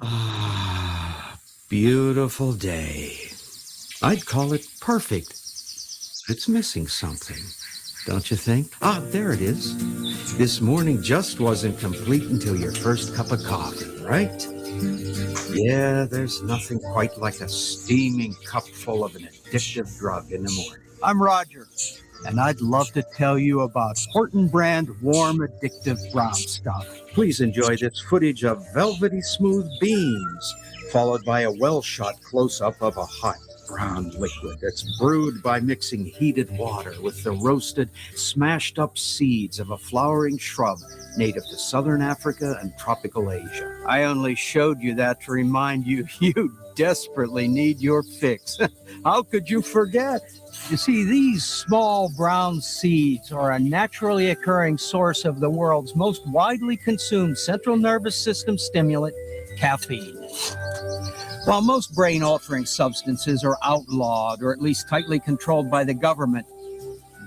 Ah, beautiful day. I'd call it perfect. It's missing something, don't you think? Ah, there it is. This morning just wasn't complete until your first cup of coffee, right? Yeah, there's nothing quite like a steaming cup full of an addictive drug in the morning. I'm Roger, and I'd love to tell you about Horton brand warm addictive brown stuff. Please enjoy this footage of velvety smooth beans, followed by a well-shot close-up of a hot brown liquid that's brewed by mixing heated water with the roasted, smashed-up seeds of a flowering shrub native to southern Africa and tropical Asia. I only showed you that to remind you you desperately need your fix. How could you forget? You see, these small brown seeds are a naturally occurring source of the world's most widely consumed central nervous system stimulant, caffeine. While most brain-altering substances are outlawed or at least tightly controlled by the government,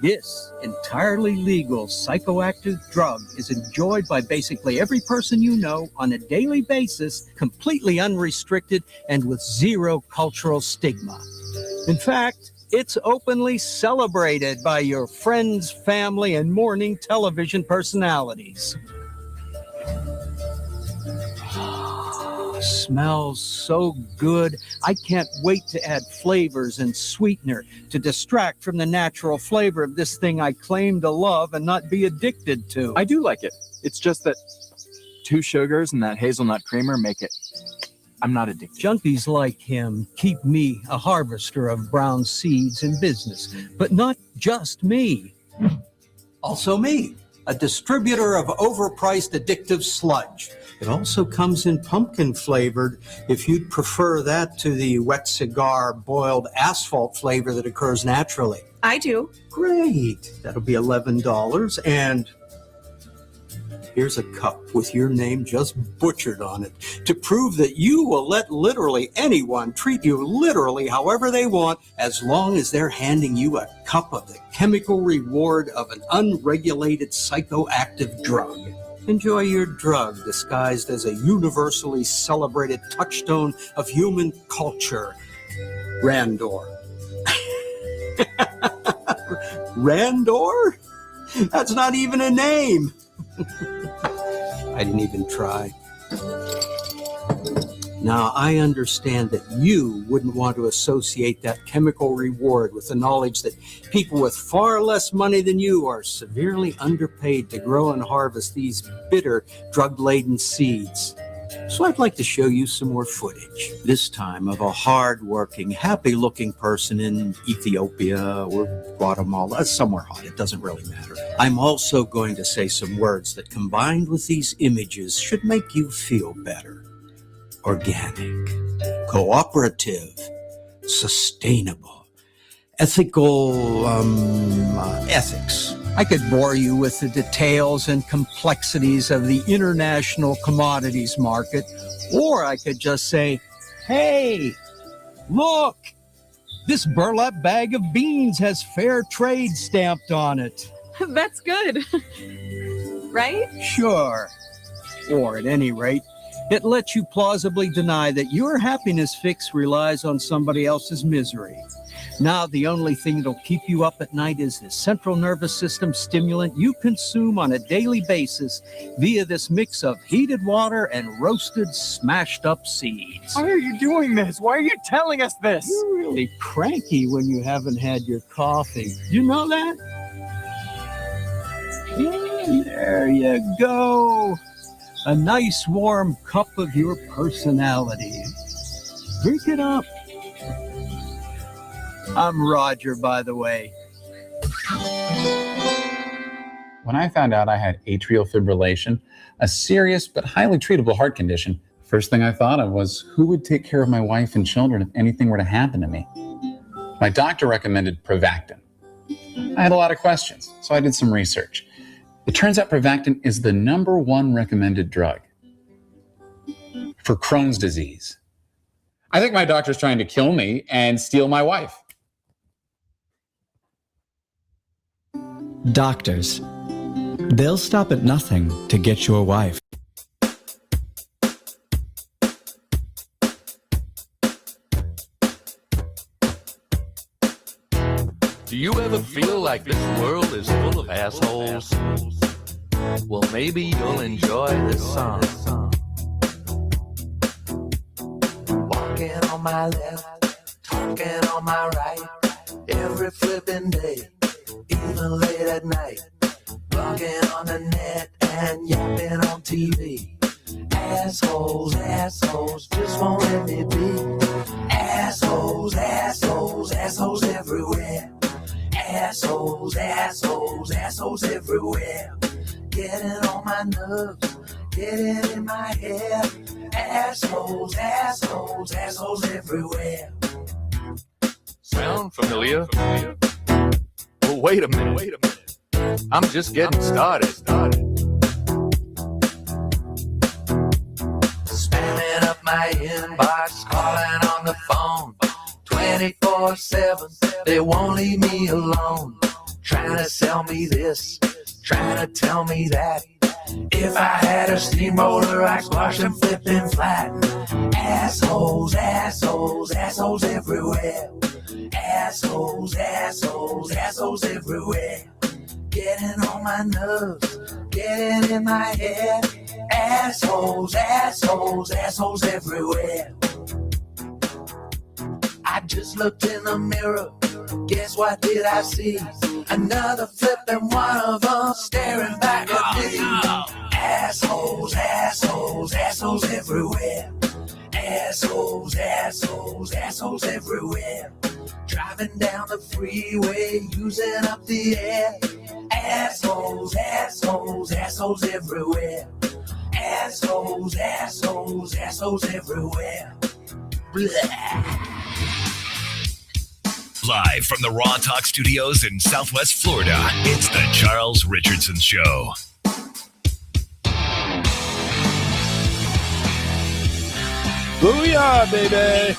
this entirely legal psychoactive drug is enjoyed by basically every person you know on a daily basis, completely unrestricted and with zero cultural stigma. In fact, it's openly celebrated by your friends, family, and morning television personalities. Smells so good. I can't wait to add flavors and sweetener to distract from the natural flavor of this thing I claim to love and not be addicted to. I do like it. It's just that 2 sugars and that hazelnut creamer make it. I'm not addicted. Junkies like him keep me, a harvester of brown seeds, in business. But not just me. Also me, a distributor of overpriced addictive sludge. It also comes in pumpkin flavored, if you'd prefer that to the wet cigar boiled asphalt flavor that occurs naturally. I do. Great. That'll be $11. And here's a cup with your name just butchered on it to prove that you will let literally anyone treat you literally however they want, as long as they're handing you a cup of the chemical reward of an unregulated psychoactive drug. Enjoy your drug disguised as a universally celebrated touchstone of human culture. Randor. Randor? That's not even a name. I didn't even try. Now, I understand that you wouldn't want to associate that chemical reward with the knowledge that people with far less money than you are severely underpaid to grow and harvest these bitter, drug-laden seeds. So I'd like to show you some more footage, this time of a hard-working, happy-looking person in Ethiopia or Guatemala, somewhere hot, it doesn't really matter. I'm also going to say some words that combined with these images should make you feel better. Organic, cooperative, sustainable, ethical, ethics. I could bore you with the details and complexities of the international commodities market, or I could just say, hey, look, this burlap bag of beans has fair trade stamped on it. That's good. Right? Sure. Or at any rate, it lets you plausibly deny that your happiness fix relies on somebody else's misery. Now, the only thing that'll keep you up at night is the central nervous system stimulant you consume on a daily basis via this mix of heated water and roasted, smashed up seeds. Why are you doing this? Why are you telling us this? You're really cranky when you haven't had your coffee. You know that? There you go. A nice warm cup of your personality. Drink it up. I'm Roger, by the way. When I found out I had atrial fibrillation, a serious but highly treatable heart condition, first thing I thought of was who would take care of my wife and children if anything were to happen to me. My doctor recommended Prevactin. I had a lot of questions, so I did some research. It turns out Prevactin is the #1 recommended drug for Crohn's disease. I think my doctor's trying to kill me and steal my wife. Doctors. They'll stop at nothing to get your wife. Do you ever feel like this world is full of assholes? Well, maybe you'll enjoy this song. Walking on my left, talking on my right, every flipping day, even late at night, blogging on the net and yapping on TV. Assholes, assholes, just won't let me be. Assholes, assholes, assholes everywhere. Assholes, assholes, assholes everywhere. Getting on my nerves, getting in my head. Assholes, assholes, assholes everywhere. Sound familiar? Oh, wait a minute. I'm just getting started. Spamming up my inbox, calling on the phone. 24/7, they won't leave me alone. Trying to sell me this, trying to tell me that. If I had a steamroller, I'd squash them flipping flat. Assholes, assholes, assholes everywhere. Assholes, assholes, assholes everywhere. Getting on my nerves, getting in my head. Assholes, assholes, assholes everywhere. I just looked in the mirror, guess what did I see? Another flipping one of them staring back at me. Assholes, assholes, assholes everywhere. Assholes, assholes, assholes everywhere. Driving down the freeway, using up the air. Assholes, assholes, assholes everywhere. Assholes, assholes, assholes everywhere. Blah. Live from the Raw Talk Studios in Southwest Florida, it's the Charles Richardson Show. Booyah, baby!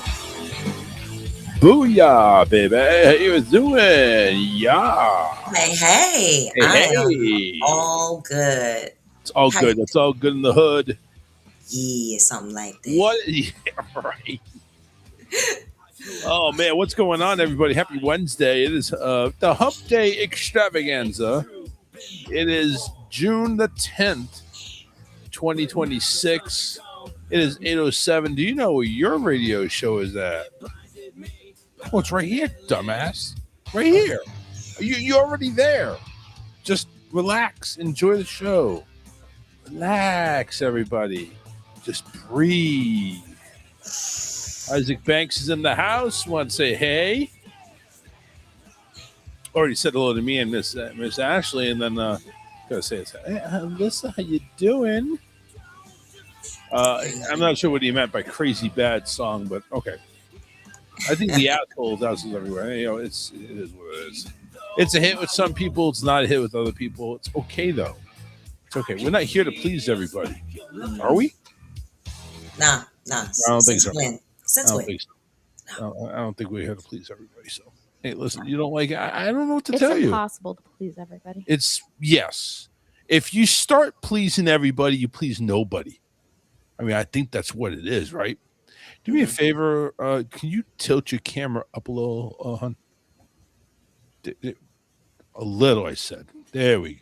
Booyah, baby! How you doing? Yeah. Hey, Hey. all good. It's all How good. you It's all good in the hood. Yeah, something like that. What? Yeah, right. Oh, man. What's going on, everybody? Happy Wednesday. It is the Hump Day Extravaganza. It is June the 10th, 2026. It is 8:07. Do you know where your radio show is at? Oh, it's right here, dumbass. Right here. You're already there. Just relax. Enjoy the show. Relax, everybody. Just breathe. Isaac Banks is in the house. Want to say hey? Already said hello to me and Miss Ashley, and then gotta say, hey, Alyssa, how you doing? I'm not sure what he meant by crazy bad song, but okay. I think the assholes everywhere. You know, it is what it is. It's a hit with some people. It's not a hit with other people. It's okay though. It's okay. We're not here to please everybody, are we? Nah. I don't think so. Since when? I don't think we're here to please everybody. So, hey, listen, you don't like it. I don't know what to It's tell you. It's impossible to please everybody. Yes. If you start pleasing everybody, you please nobody. I mean, I think that's what it is, right? Do me a favor. Can you tilt your camera up a little, hon? A little, I said. There we go.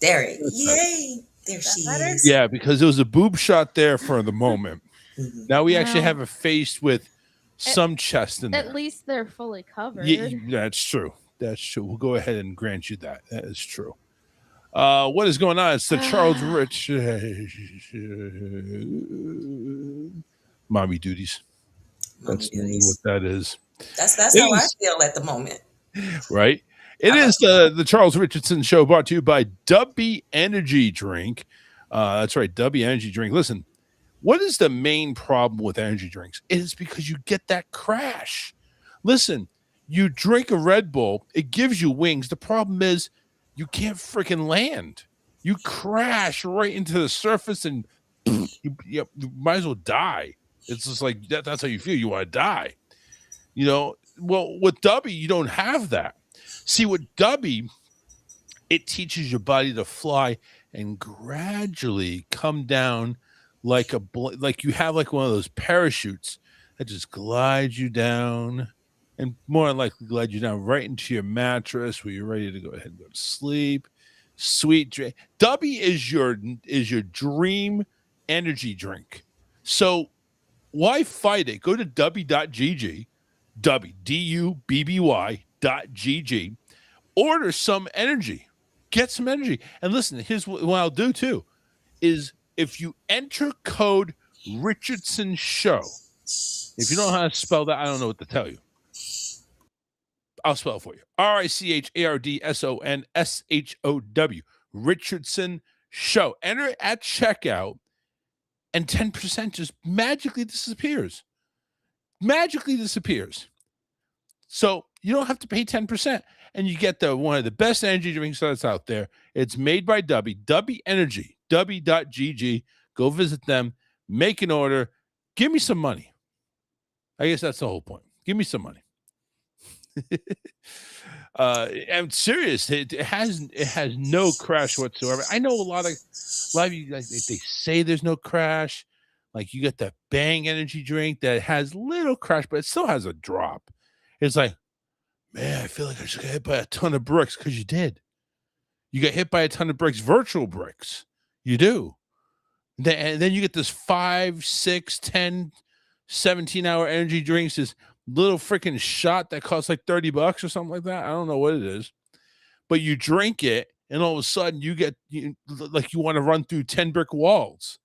There it is. Yay. There she is. Yeah, because there was a boob shot there for the moment. Now we actually have a face with some chest in there. At least they're fully covered. Yeah, that's true. That's true. We'll go ahead and grant you that. That is true. What is going on? It's the Charles Rich mommy duties. That's what that is. That's how I feel at the moment. Right? It is the Charles Richardson Show, brought to you by Dubby Energy Drink. That's right, Dubby Energy Drink. Listen, what is the main problem with energy drinks? It is because you get that crash. Listen, you drink a Red Bull, it gives you wings. The problem is you can't freaking land. You crash right into the surface and you might as well die. It's just like that's how you feel. You want to die. You know, well, with Dubby, you don't have that. See, with Dubby, it teaches your body to fly and gradually come down like you have like one of those parachutes that just glides you down, and more than likely glide you down right into your mattress where you're ready to go ahead and go to sleep. Sweet drink. Dubby is your dream energy drink. So why fight it? Go to Dubby.gg, Dubby, DUBBY.gg. Order some energy. Get some energy. And listen, here's what I'll do too, is if you enter code Richardson Show, if you don't know how to spell that, I don't know what to tell you. I'll spell it for you. RICHARDSONSHOW. Richardson Show. Enter it at checkout, and 10% just magically disappears. Magically disappears. So you don't have to pay 10%, and you get one of the best energy drinks that's out there. It's made by Dubby, Dubby Energy, Dubby.gg. Go visit them, make an order, give me some money. I guess that's the whole point. Give me some money. I'm serious. It has no crash whatsoever. I know a lot of you guys, they say there's no crash. Like you get that Bang energy drink that has little crash, but it still has a drop. It's like, man, I feel like I just got hit by a ton of bricks, because you did. You got hit by a ton of bricks, virtual bricks. You do. And then you get this 5, 6, 10, 17-hour energy drinks, this little freaking shot that costs like $30 or something like that. I don't know what it is. But you drink it, and all of a sudden you want to run through 10 brick walls.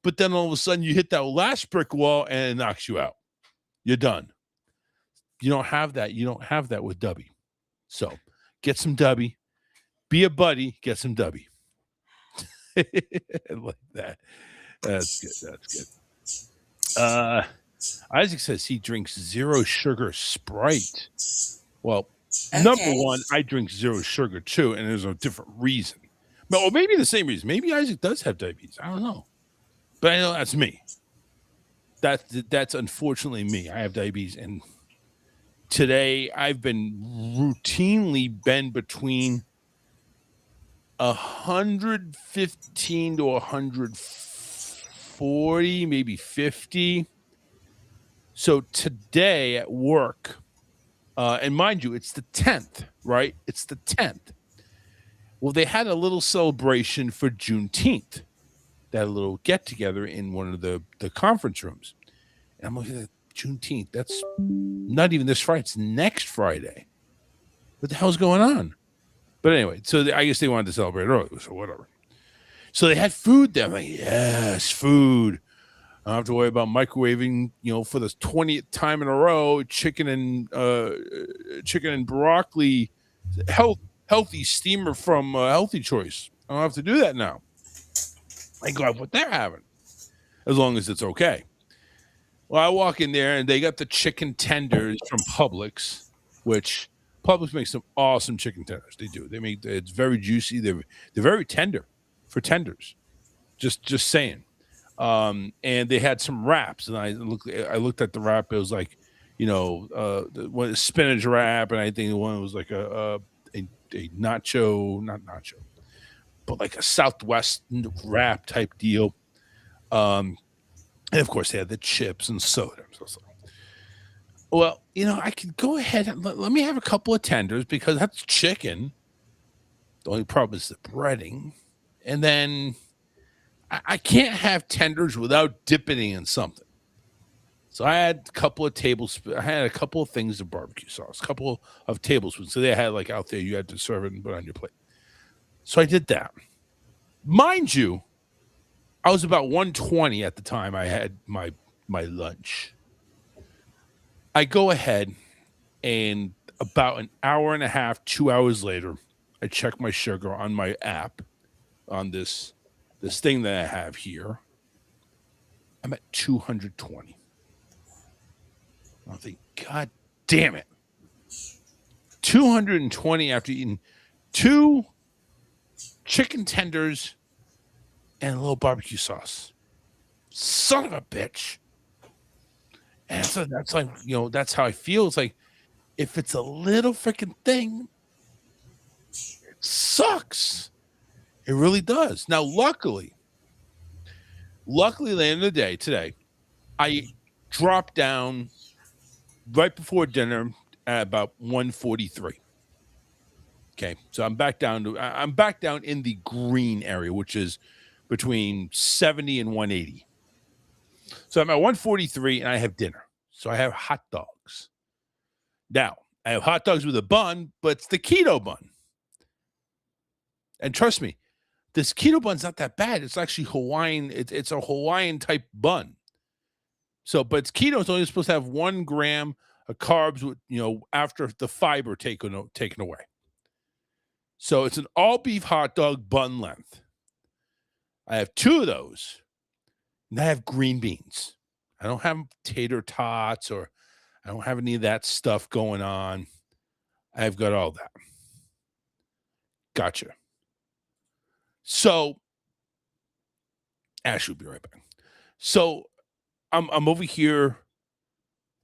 But then all of a sudden you hit that last brick wall and it knocks you out. You're done. You don't have that. You don't have that with Dubby. So get some Dubby. Be a buddy. Get some Dubby. Like that. That's good. That's good. Isaac says he drinks zero sugar Sprite. Well, number one, I drink zero sugar too, and there's a different reason. Or maybe the same reason. Maybe Isaac does have diabetes. I don't know. But I know that's me. That's unfortunately me. I have diabetes, and today I've been routinely between 115 to 140, maybe 50. So today at work, and mind you, it's the 10th, right? It's the 10th. Well, they had a little celebration for Juneteenth. They had a little get-together in one of the conference rooms. And I'm looking at Juneteenth. That's not even this Friday. It's next Friday. What the hell's going on? But anyway, so I guess they wanted to celebrate early, so whatever. So they had food there. I'm like, yes, food. I don't have to worry about microwaving, for the 20th time in a row, chicken and broccoli, healthy steamer from Healthy Choice. I don't have to do that now. I go have what they're having, as long as it's okay. Well, I walk in there and they got the chicken tenders from Publix, which Publix makes some awesome chicken tenders. They do. It's very juicy. They're very tender for tenders. Just saying. And they had some wraps, and I looked at the wrap. It was like, one spinach wrap, and I think the one was like a nacho, not nacho, but like a Southwest wrap type deal. And of course, they had the chips and soda. So, well, I could go ahead and let me have a couple of tenders because that's chicken. The only problem is the breading. And then I can't have tenders without dipping in something. So I had a couple of tablespoons. I had a couple of things of barbecue sauce, a couple of tablespoons. So they had like out there, you had to serve it and put it on your plate. So I did that. Mind you, I was about 120 at the time I had my lunch. I go ahead and about an hour and a half, 2 hours later, I check my sugar on my app on this thing that I have here. I'm at 220. I think, God damn it. 220 after eating 2 chicken tenders and a little barbecue sauce. Son of a bitch. And so that's like, that's how I feel. It's like, if it's a little freaking thing, it sucks. It really does. Now, luckily, at the end of the day today, I dropped down right before dinner at about 143. Okay, so I'm back down in the green area, which is between 70 and 180. So I'm at 143 and I have dinner. So I have hot dogs. Now, I have hot dogs with a bun, but it's the keto bun. And trust me, this keto bun's not that bad. It's actually Hawaiian. It's a Hawaiian type bun. So, but it's keto. It's only supposed to have 1 gram of carbs with, after the fiber taken away. So it's an all beef hot dog bun length. I have 2 of those. And I have green beans. I don't have tater tots or I don't have any of that stuff going on. I've got all that. Gotcha. So, Ash will be right back. So, I'm over here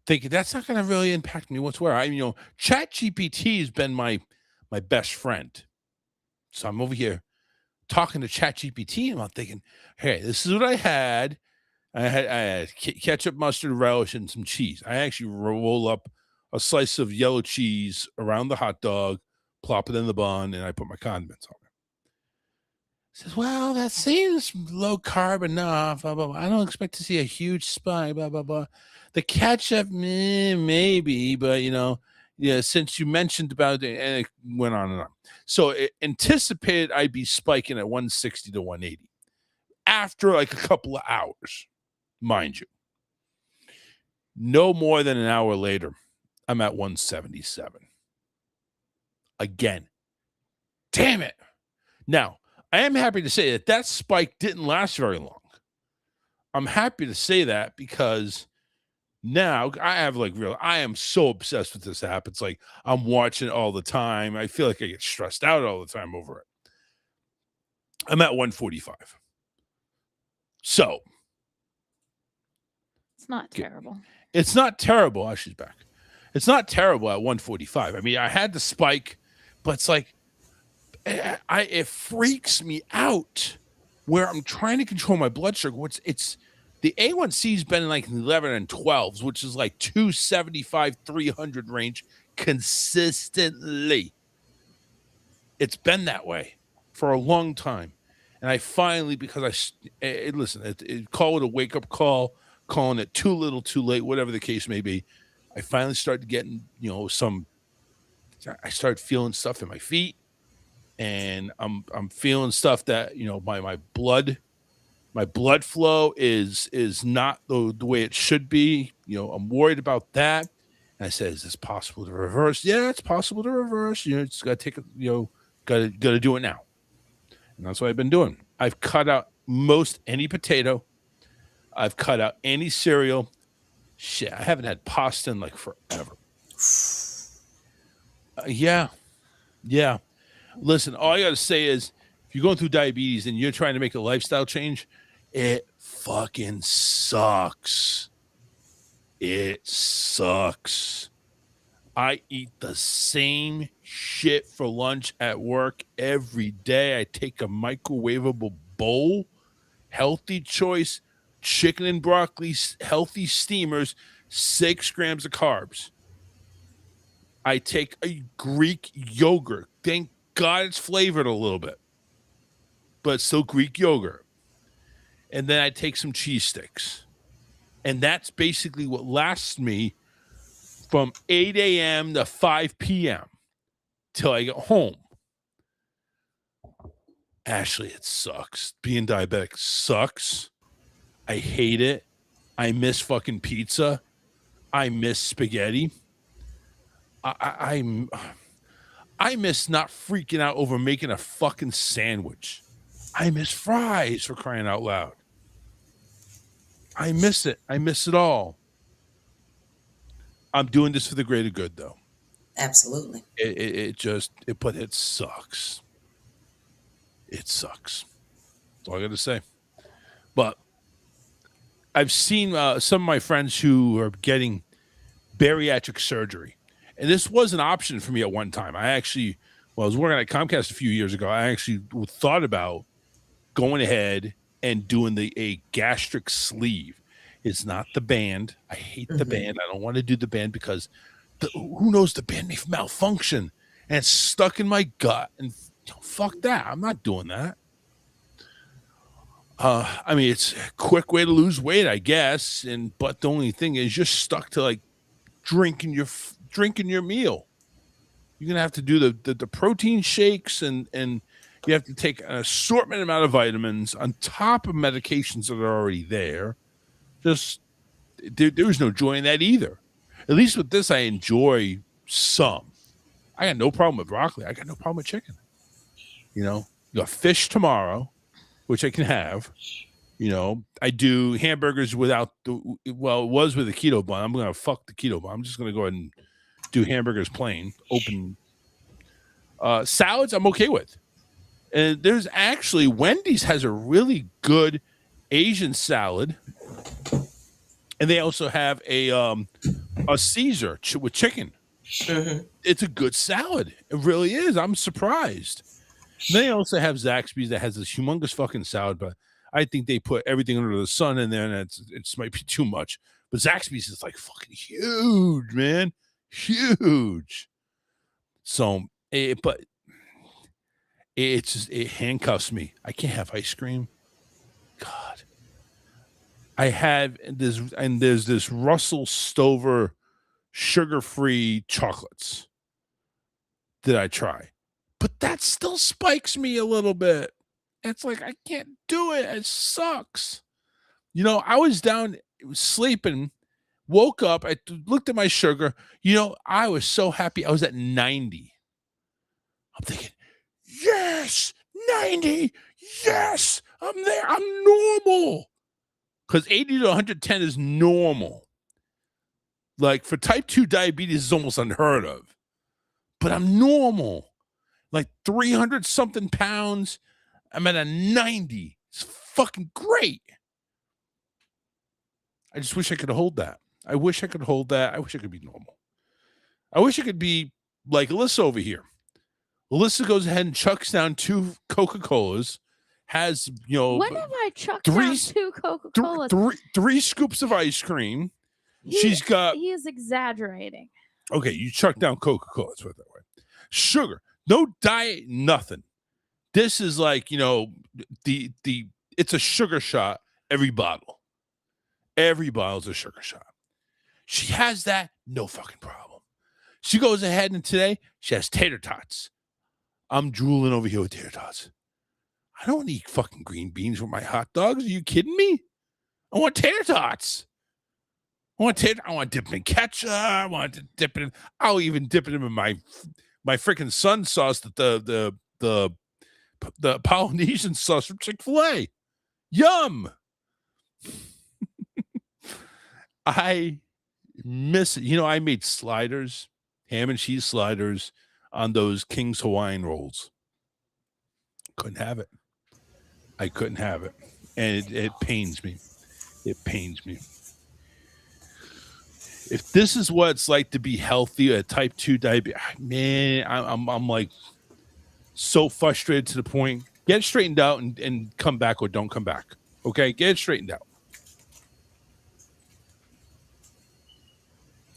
thinking that's not going to really impact me whatsoever. ChatGPT has been my best friend. So I'm over here talking to ChatGPT and I'm thinking, hey, this is what I had. I had ketchup, mustard, relish, and some cheese. I actually roll up a slice of yellow cheese around the hot dog, plop it in the bun, and I put my condiments on it. Says, well, that seems low carb enough. Blah, blah, blah. I don't expect to see a huge spike. Blah blah blah. The ketchup, maybe, but since you mentioned about it, and it went on and on. So it anticipated I'd be spiking at 160 to 180 after like a couple of hours, mind you. No more than an hour later, I'm at 177. Again. Damn it. Now, I am happy to say that spike didn't last very long. I'm happy to say that because now I am so obsessed with this app. It's like I'm watching it all the time. I feel like I get stressed out all the time over it. I'm at 145. So it's not terrible. It's not terrible. Oh, she's back. It's not terrible at 145. I mean, I had the spike, but it's like it freaks me out where I'm trying to control my blood sugar. The A1C's been in like 11 and 12s, which is like 275, 300 range consistently. It's been that way for a long time. And I finally, because call it a wake-up call, calling it too little, too late, whatever the case may be. I finally started getting, I started feeling stuff in my feet. And I'm feeling stuff that, my blood My blood flow is not the way it should be. I'm worried about that. And I said, is this possible to reverse? Yeah, it's possible to reverse. Just got to take it, got to do it now. And that's what I've been doing. I've cut out most any potato. I've cut out any cereal. Shit, I haven't had pasta in like forever. Yeah. Listen, all I got to say is if you're going through diabetes and you're trying to make a lifestyle change, it fucking sucks. It sucks. I eat the same shit for lunch at work every day. I take a microwavable bowl, healthy choice, chicken and broccoli, healthy steamers, 6 grams of carbs. I take a Greek yogurt. Thank God it's flavored a little bit, but it's still Greek yogurt. And then I take some cheese sticks. And that's basically what lasts me from 8 a.m. to 5 p.m. till I get home. Ashley, it sucks. Being diabetic sucks. I hate it. I miss fucking pizza. I miss spaghetti. I miss not freaking out over making a fucking sandwich. I miss fries, for crying out loud. I miss it. I miss it all. I'm doing this for the greater good, though. Absolutely. But it sucks. It sucks. That's all I got to say. But I've seen some of my friends who are getting bariatric surgery. And this was an option for me at one time. I was working at Comcast a few years ago. I actually thought about going ahead and doing a gastric sleeve. It's not the band. I hate the band. I don't want to do the band because who knows, the band may malfunction and it's stuck in my gut. And fuck that. I'm not doing that. It's a quick way to lose weight, I guess. But the only thing is you're stuck to like drinking your meal. You're gonna have to do the protein shakes and you have to take an assortment amount of vitamins on top of medications that are already there. Just there's no joy in that either. At least with this, I enjoy some. I got no problem with broccoli. I got no problem with chicken. You got fish tomorrow, which I can have. I do hamburgers it was with a keto bun. I'm gonna fuck the keto bun. I'm just gonna go ahead and do hamburgers plain, open. Salads I'm okay with. And there's actually Wendy's has a really good Asian salad, and they also have a Caesar with chicken. It's a good salad. It really is. I'm surprised. They also have Zaxby's that has this humongous fucking salad, but I think they put everything under the sun in there, and it might be too much. But Zaxby's is like fucking huge, man, huge. So, but it handcuffs me. I can't have ice cream. God, I have there's this Russell Stover sugar-free chocolates that I try, but that still spikes me a little bit. It's like I can't do it. It sucks. I was down sleeping, woke up, I looked at my sugar. I was so happy. I was at 90. I'm thinking, yes, 90. Yes, I'm there. I'm normal. Because 80 to 110 is normal. Like for type 2 diabetes is almost unheard of. But I'm normal. Like 300 something pounds. I'm at a 90. It's fucking great. I just wish I could hold that. I wish I could hold that. I wish I could be normal. I wish I could be like Alyssa over here. Alyssa goes ahead and chucks down 2 Coca-Colas, has, when have I chucked down 2 Coca-Colas? 3 scoops of ice cream. He is exaggerating. Okay, you chuck down Coca-Cola. Let's put it that way. Sugar. No diet, nothing. This is like, it's a sugar shot every bottle. Every bottle's a sugar shot. She has that, no fucking problem. She goes ahead and today she has tater tots. I'm drooling over here with tater tots. I don't eat fucking green beans with my hot dogs. Are you kidding me? I want tater tots. I want to dip it in ketchup. I want to dip it in. I'll even dip it in my freaking sun sauce, the Polynesian sauce from Chick-fil-A. Yum. I miss it. You know, I made sliders, ham and cheese sliders on those King's Hawaiian rolls. Couldn't have it. I couldn't have it. And it pains me. It pains me. If this is what it's like to be healthy, a type 2 diabetes, man, I'm like so frustrated to the point. Get it straightened out and come back or don't come back. Okay? Get it straightened out.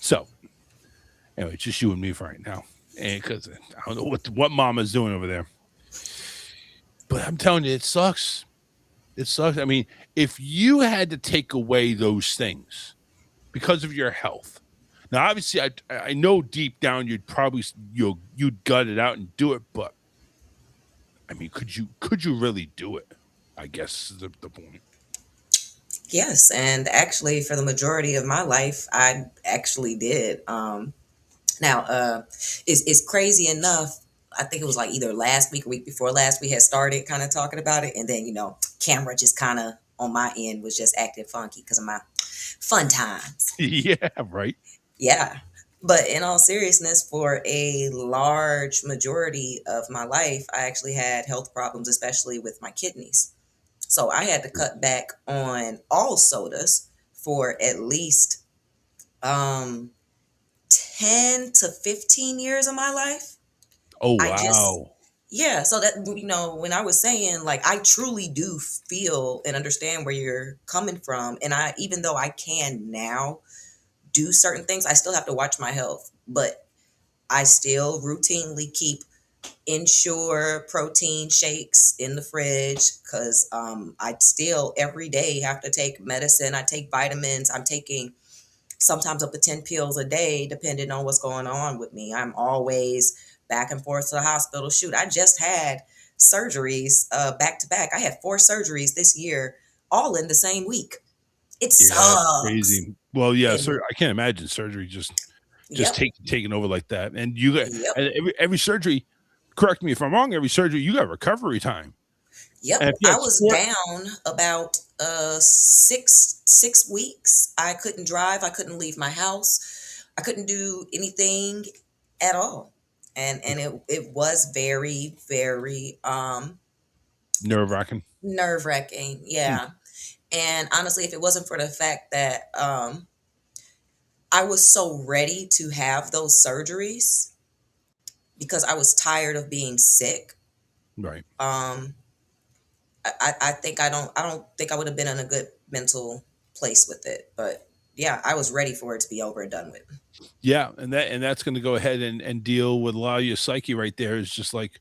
So, anyway, it's just you and me for right now. And because I don't know what Mama's doing over there. But I'm telling you, it sucks. It sucks. I mean, if you had to take away those things because of your health, now obviously I know deep down you'd probably you'd gut it out and do it, but I mean, could you really do it? I guess is the point. Yes, and actually, for the majority of my life, I actually did. Now, it's crazy enough. I think it was like either last week or week before last we had started kind of talking about it, and then camera just kind of on my end was just acting funky because of my fun times. Yeah, right. Yeah. But in all seriousness, for a large majority of my life, I actually had health problems, especially with my kidneys. So I had to cut back on all sodas for at least 10 to 15 years of my life. Oh, wow. Yeah. So that, when I was saying, like, I truly do feel and understand where you're coming from. And even though I can now do certain things, I still have to watch my health, but I still routinely keep Ensure protein shakes in the fridge because I still every day have to take medicine. I take vitamins. I'm taking sometimes up to 10 pills a day, depending on what's going on with me. I'm always back and forth to the hospital. Shoot, I just had surgeries back to back. I had 4 surgeries this year, all in the same week. It sucks. Crazy. Well, yeah, sir. I can't imagine surgery just taking over like that. And you got every surgery. Correct me if I'm wrong. Every surgery you got recovery time. Yep, I was down about 6 weeks. I couldn't drive. I couldn't leave my house. I couldn't do anything at all, and it was very, very nerve-wracking. Nerve-wracking, yeah. And honestly, if it wasn't for the fact that I was so ready to have those surgeries because I was tired of being sick. Right. I think I don't think I would have been in a good mental place with it. But yeah, I was ready for it to be over and done with. Yeah, and that's going to go ahead and deal with a lot of your psyche right there. Is just like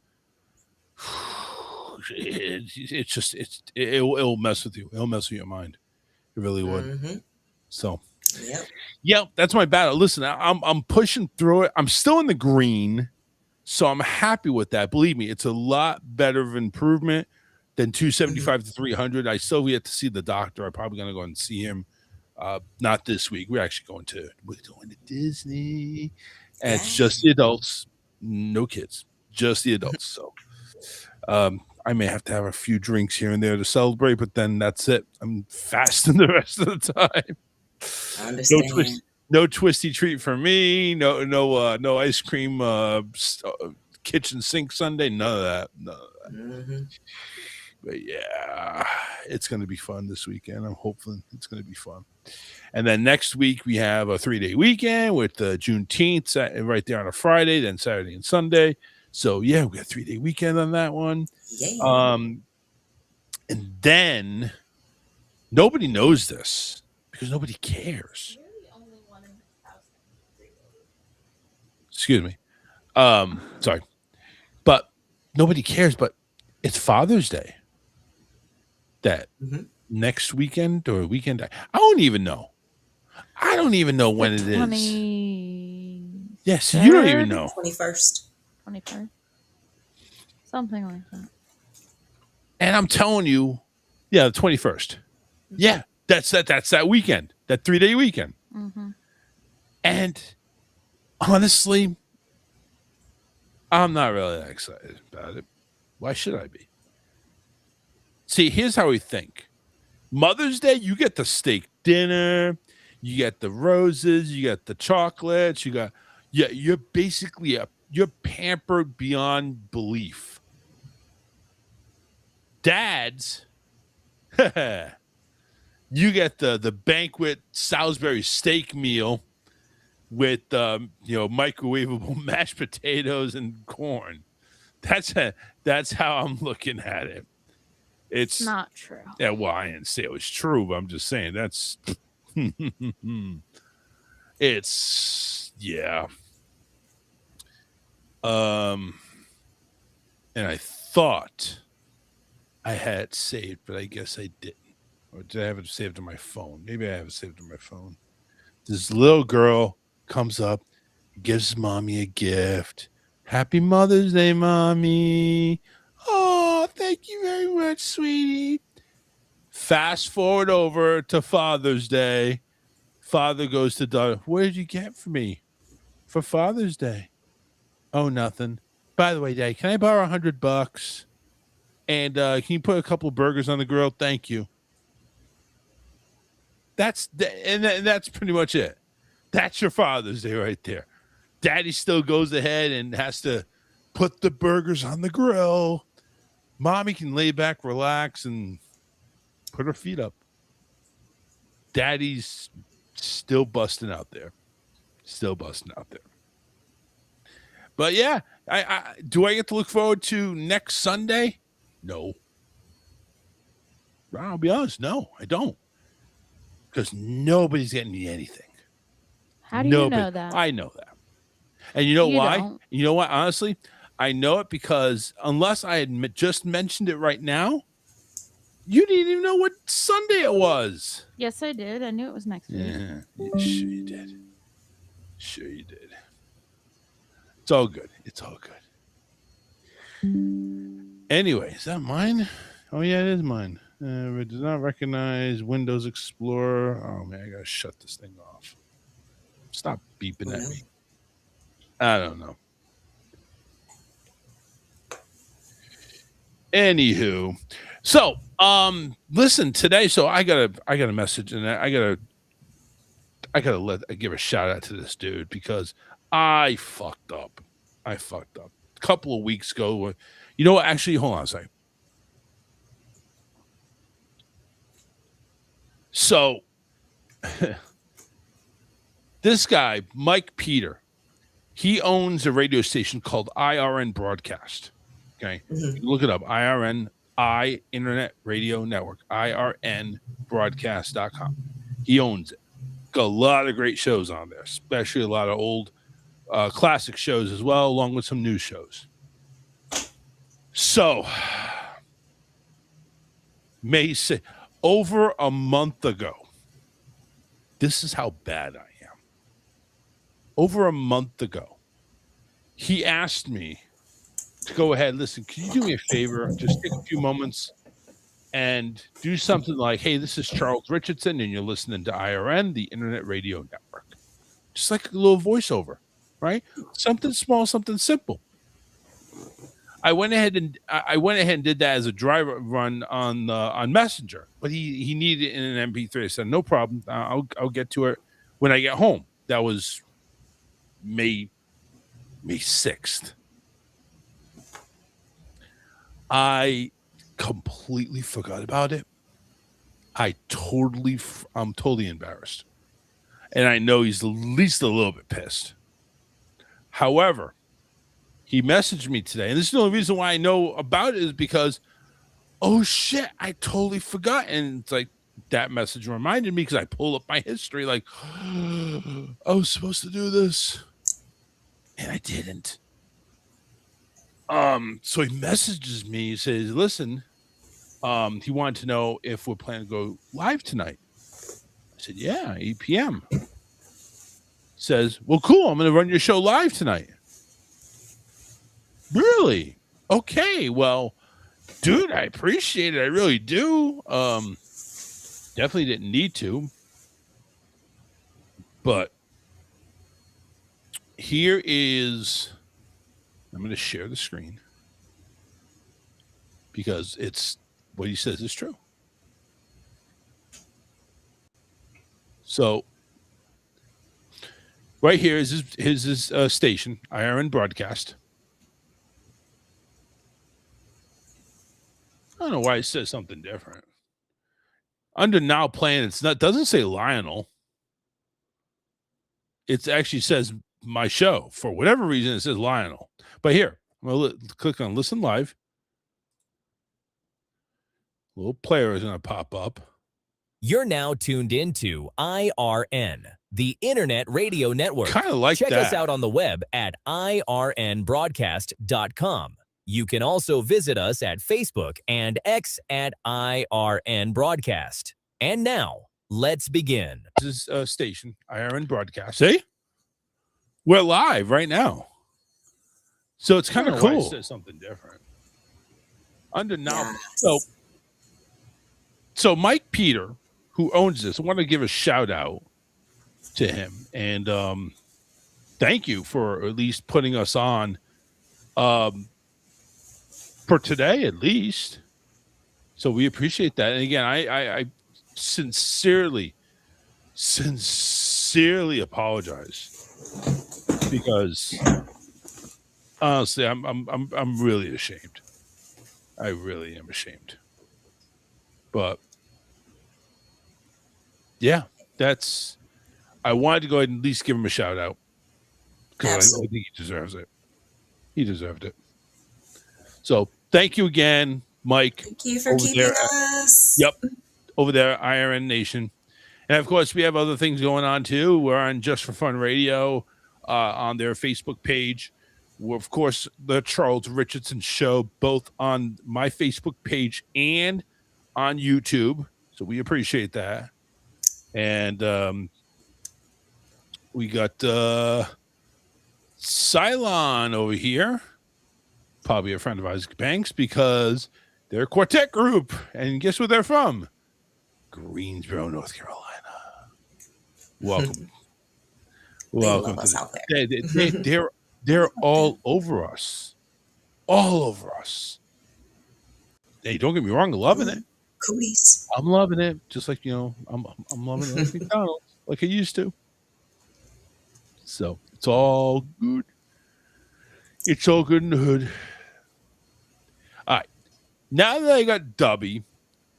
it'll mess with you. It'll mess with your mind. It really would. Mm-hmm. So. Yep. Yeah, that's my battle. Listen, I'm pushing through it. I'm still in the green, so I'm happy with that. Believe me, it's a lot better of improvement than 275 to 300. I still yet to see the doctor. I'm probably gonna go and see him. Not this week. We're going to Disney, and it's just the adults, no kids, just the adults. So, I may have to have a few drinks here and there to celebrate, but then that's it. I'm fasting the rest of the time. I understand. No twisty treat for me. No ice cream. Kitchen sink Sunday. None of that. Mm-hmm. But yeah, it's going to be fun this weekend. I'm hoping it's going to be fun. And then next week we have a 3-day weekend with Juneteenth right there on a Friday, then Saturday and Sunday. So yeah, we got a 3-day weekend on that one. Yeah. And then nobody knows this because nobody cares. Excuse me. Sorry. But nobody cares, but it's Father's Day. That next weekend or weekend. I don't even know. I don't even know when it is. Yes, you don't even know. 21st. 21st. Something like that. And I'm telling you, yeah, the 21st. Yeah, that's that weekend, that 3-day weekend. Mm-hmm. And honestly, I'm not really that excited about it. Why should I be? See, here's how we think. Mother's Day, you get the steak dinner, you get the roses, you get the chocolates, you're basically you're pampered beyond belief. Dads, you get the banquet Salisbury steak meal with microwavable mashed potatoes and corn. That's how I'm looking at it. It's not true. Yeah, well, I didn't say it was true, but I'm just saying that's it's yeah. And I thought I had it saved, but I guess I didn't. Or did I have it saved on my phone? Maybe I have it saved on my phone. This little girl comes up, gives mommy a gift. Happy Mother's Day, mommy. Oh, thank you very much, sweetie. Fast forward over to Father's Day. Father goes to daughter. What did you get for me for Father's Day? Oh, nothing. By the way, Dad, can I borrow $100? And can you put a couple of burgers on the grill? Thank you. That's pretty much it. That's your Father's Day right there. Daddy still goes ahead and has to put the burgers on the grill. Mommy can lay back, relax, and put her feet up. Daddy's still busting out there. But yeah, do I get to look forward to next Sunday? No. I'll be honest, no, I don't. Because nobody's getting me anything. How do you know that? I know that. And you know why? Don't. You know what? Honestly, I know it because unless I had just mentioned it right now, you didn't even know what Sunday it was. Yes, I did. I knew it was next week. Yeah, sure you did. Sure you did. It's all good. Anyway, is that mine? Oh, yeah, it is mine. It does not recognize Windows Explorer. Oh, man, I got to shut this thing off. Stop beeping at me. I don't know. Anywho, so listen today. So I got a message, and I gotta give a shout out to this dude because I fucked up. A couple of weeks ago. You know what? Actually, hold on a second. So this guy, Mike Peter, he owns a radio station called IRN Broadcast. Okay. Look it up. IRN, Internet Radio Network, IRNbroadcast.com. He owns it. Got a lot of great shows on there, especially a lot of old classic shows as well, along with some new shows. So, may say over a month ago, this is how bad I am. Over a month ago, he asked me to go ahead. Listen, can you do me a favor? Just take a few moments and do something like, hey, this is Charles Richardson, and you're listening to IRN, the Internet Radio Network. Just like a little voiceover, right? Something small, something simple. I went ahead and did that as a dry run on Messenger, but he needed it in an MP3. I said, no problem. I'll get to it when I get home. That was May 6th. I completely forgot about it. I'm totally embarrassed. And I know he's at least a little bit pissed. However, he messaged me today. And this is the only reason why I know about it is because, oh shit, I totally forgot. And it's like that message reminded me because I pulled up my history like, I was supposed to do this. And I didn't. So he messages me. He says, listen, he wanted to know if we're planning to go live tonight. I said, yeah, 8 p.m. Says, well, cool. I'm going to run your show live tonight. Really? Okay. Well, Dude, I appreciate it. I really do. Definitely didn't need to. But here is, I'm going to share the screen because it's what he says is true. So right here is his station, IRN Broadcast. I don't know why it says something different. Under now playing, doesn't say Lionel. It actually says my show. For whatever reason, it says Lionel. But here, I'm going to click on Listen Live. A little player is going to pop up. You're now tuned into IRN, the Internet Radio Network. Kind of like Check that. us out on the web at irnbroadcast.com. You can also visit us at Facebook and X at IRN Broadcast. And now, let's begin. This is station, IRN Broadcast. See? We're live right now. So it's kind of cool. It says something different. Under now. Yes. So Mike Peter, who owns this, I want to give a shout out to him. And thank you for at least putting us on for today, at least. So we appreciate that. And again, I sincerely apologize because honestly, I'm really ashamed. I really am ashamed. But yeah, I wanted to go ahead and at least give him a shout out because I think he deserves it. He deserved it. So thank you again, Mike. Thank you for keeping us. Yep. Over there, IRN Nation. And of course, we have other things going on too. We're on Just for Fun Radio on their Facebook page. We're, of course, the Charles Richardson Show, both on my Facebook page and on YouTube. So we appreciate that. And we got Cylon over here, probably a friend of Isaac Banks, because they're a quartet group. And guess where they're from? Greensboro, North Carolina. Welcome. Welcome to out there. They're all over us. All over us. Hey, don't get me wrong, I'm loving it. Cooties. I'm loving it. Just like, I'm loving it like McDonald's, like I used to. So it's all good. It's all good in the hood. All right. Now that I got Dubby,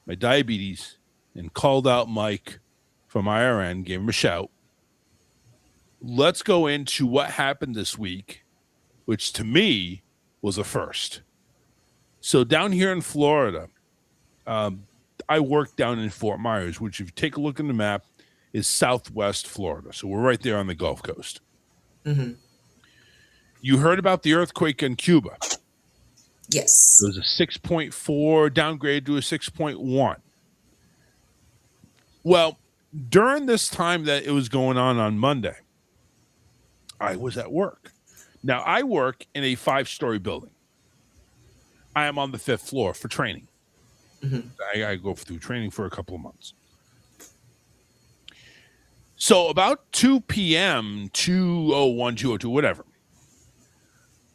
my diabetes, and called out Mike from IRN, gave him a shout, let's go into what happened this week, which to me was a first. So down here in Florida, I work down in Fort Myers, which if you take a look at the map is southwest Florida. So we're right there on the Gulf Coast. Mm-hmm. You heard about the earthquake in Cuba. Yes. It was a 6.4 downgrade to a 6.1. Well, during this time that it was going on Monday, I was at work. Now, I work in a 5-story building. I am on the 5th floor for training. Mm-hmm. I go through training for a couple of months. So about 2 p.m., 2:01, 2:02, whatever,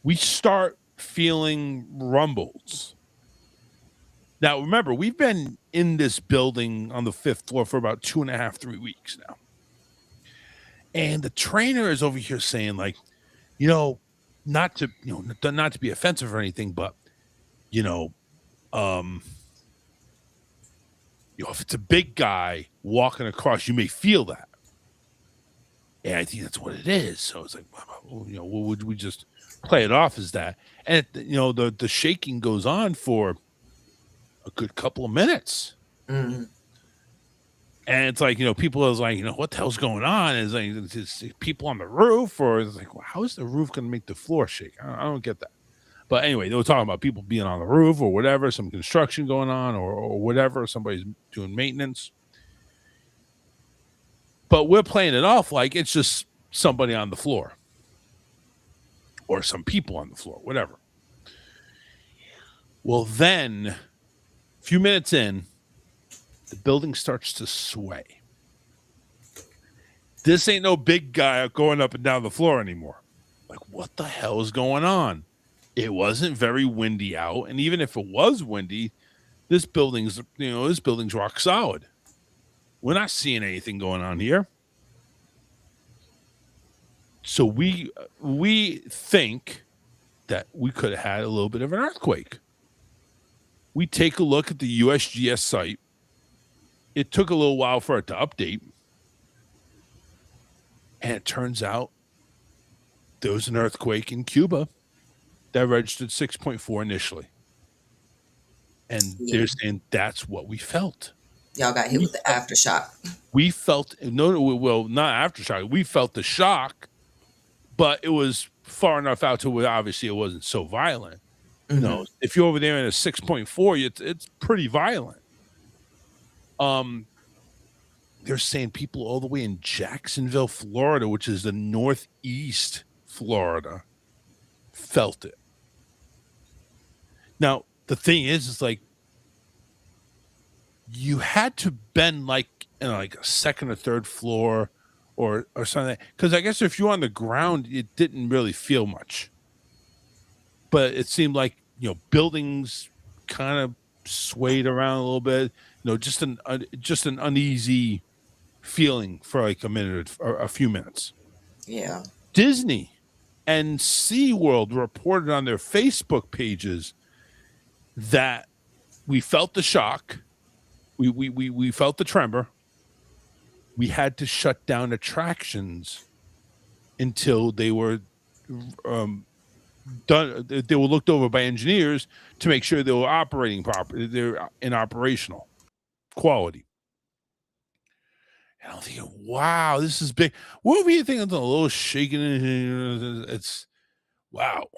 we start feeling rumbles. Now, remember, we've been in this building on the 5th floor for about 2.5, 3 weeks now. And the trainer is over here saying, like, not to be offensive or anything, but, if it's a big guy walking across, you may feel that. And I think that's what it is. So it's like, would we just play it off as that? And, the shaking goes on for a good couple of minutes. Mm-hmm. And it's like, people are like, what the hell's going on? It's like, it's people on the roof, or it's like, well, how is the roof going to make the floor shake? I don't get that. But anyway, they were talking about people being on the roof or whatever, some construction going on or whatever. Somebody's doing maintenance. But we're playing it off like it's just somebody on the floor or some people on the floor, whatever. Well, then, a few minutes in, the building starts to sway. This ain't no big guy going up and down the floor anymore. Like, what the hell is going on? It wasn't very windy out, and even if it was windy, this building's rock solid. We're not seeing anything going on here. So we think that we could have had a little bit of an earthquake. We take a look at the USGS site. It took a little while for it to update. And it turns out there was an earthquake in Cuba that registered 6.4 initially. And they're saying that's what we felt. Y'all got hit with the aftershock. We felt, not aftershock. We felt the shock, but it was far enough out to where obviously it wasn't so violent. Mm-hmm. No, if you're over there in a 6.4, it's pretty violent. They're saying people all the way in Jacksonville, Florida, which is the northeast Florida, felt it. Now, the thing is, it's like you had to been like in like a second or third floor or something. Because I guess if you're on the ground, it didn't really feel much. But it seemed like, buildings kind of swayed around a little bit. Just an uneasy feeling for like a minute or a few minutes. Yeah. Disney and SeaWorld reported on their Facebook pages that we felt the shock. We felt the tremor. We had to shut down attractions until they were done. They were looked over by engineers to make sure they were operating properly. They're in operational quality. And I'm thinking, wow, this is big. What were you thinking? A little shaking. It's wow.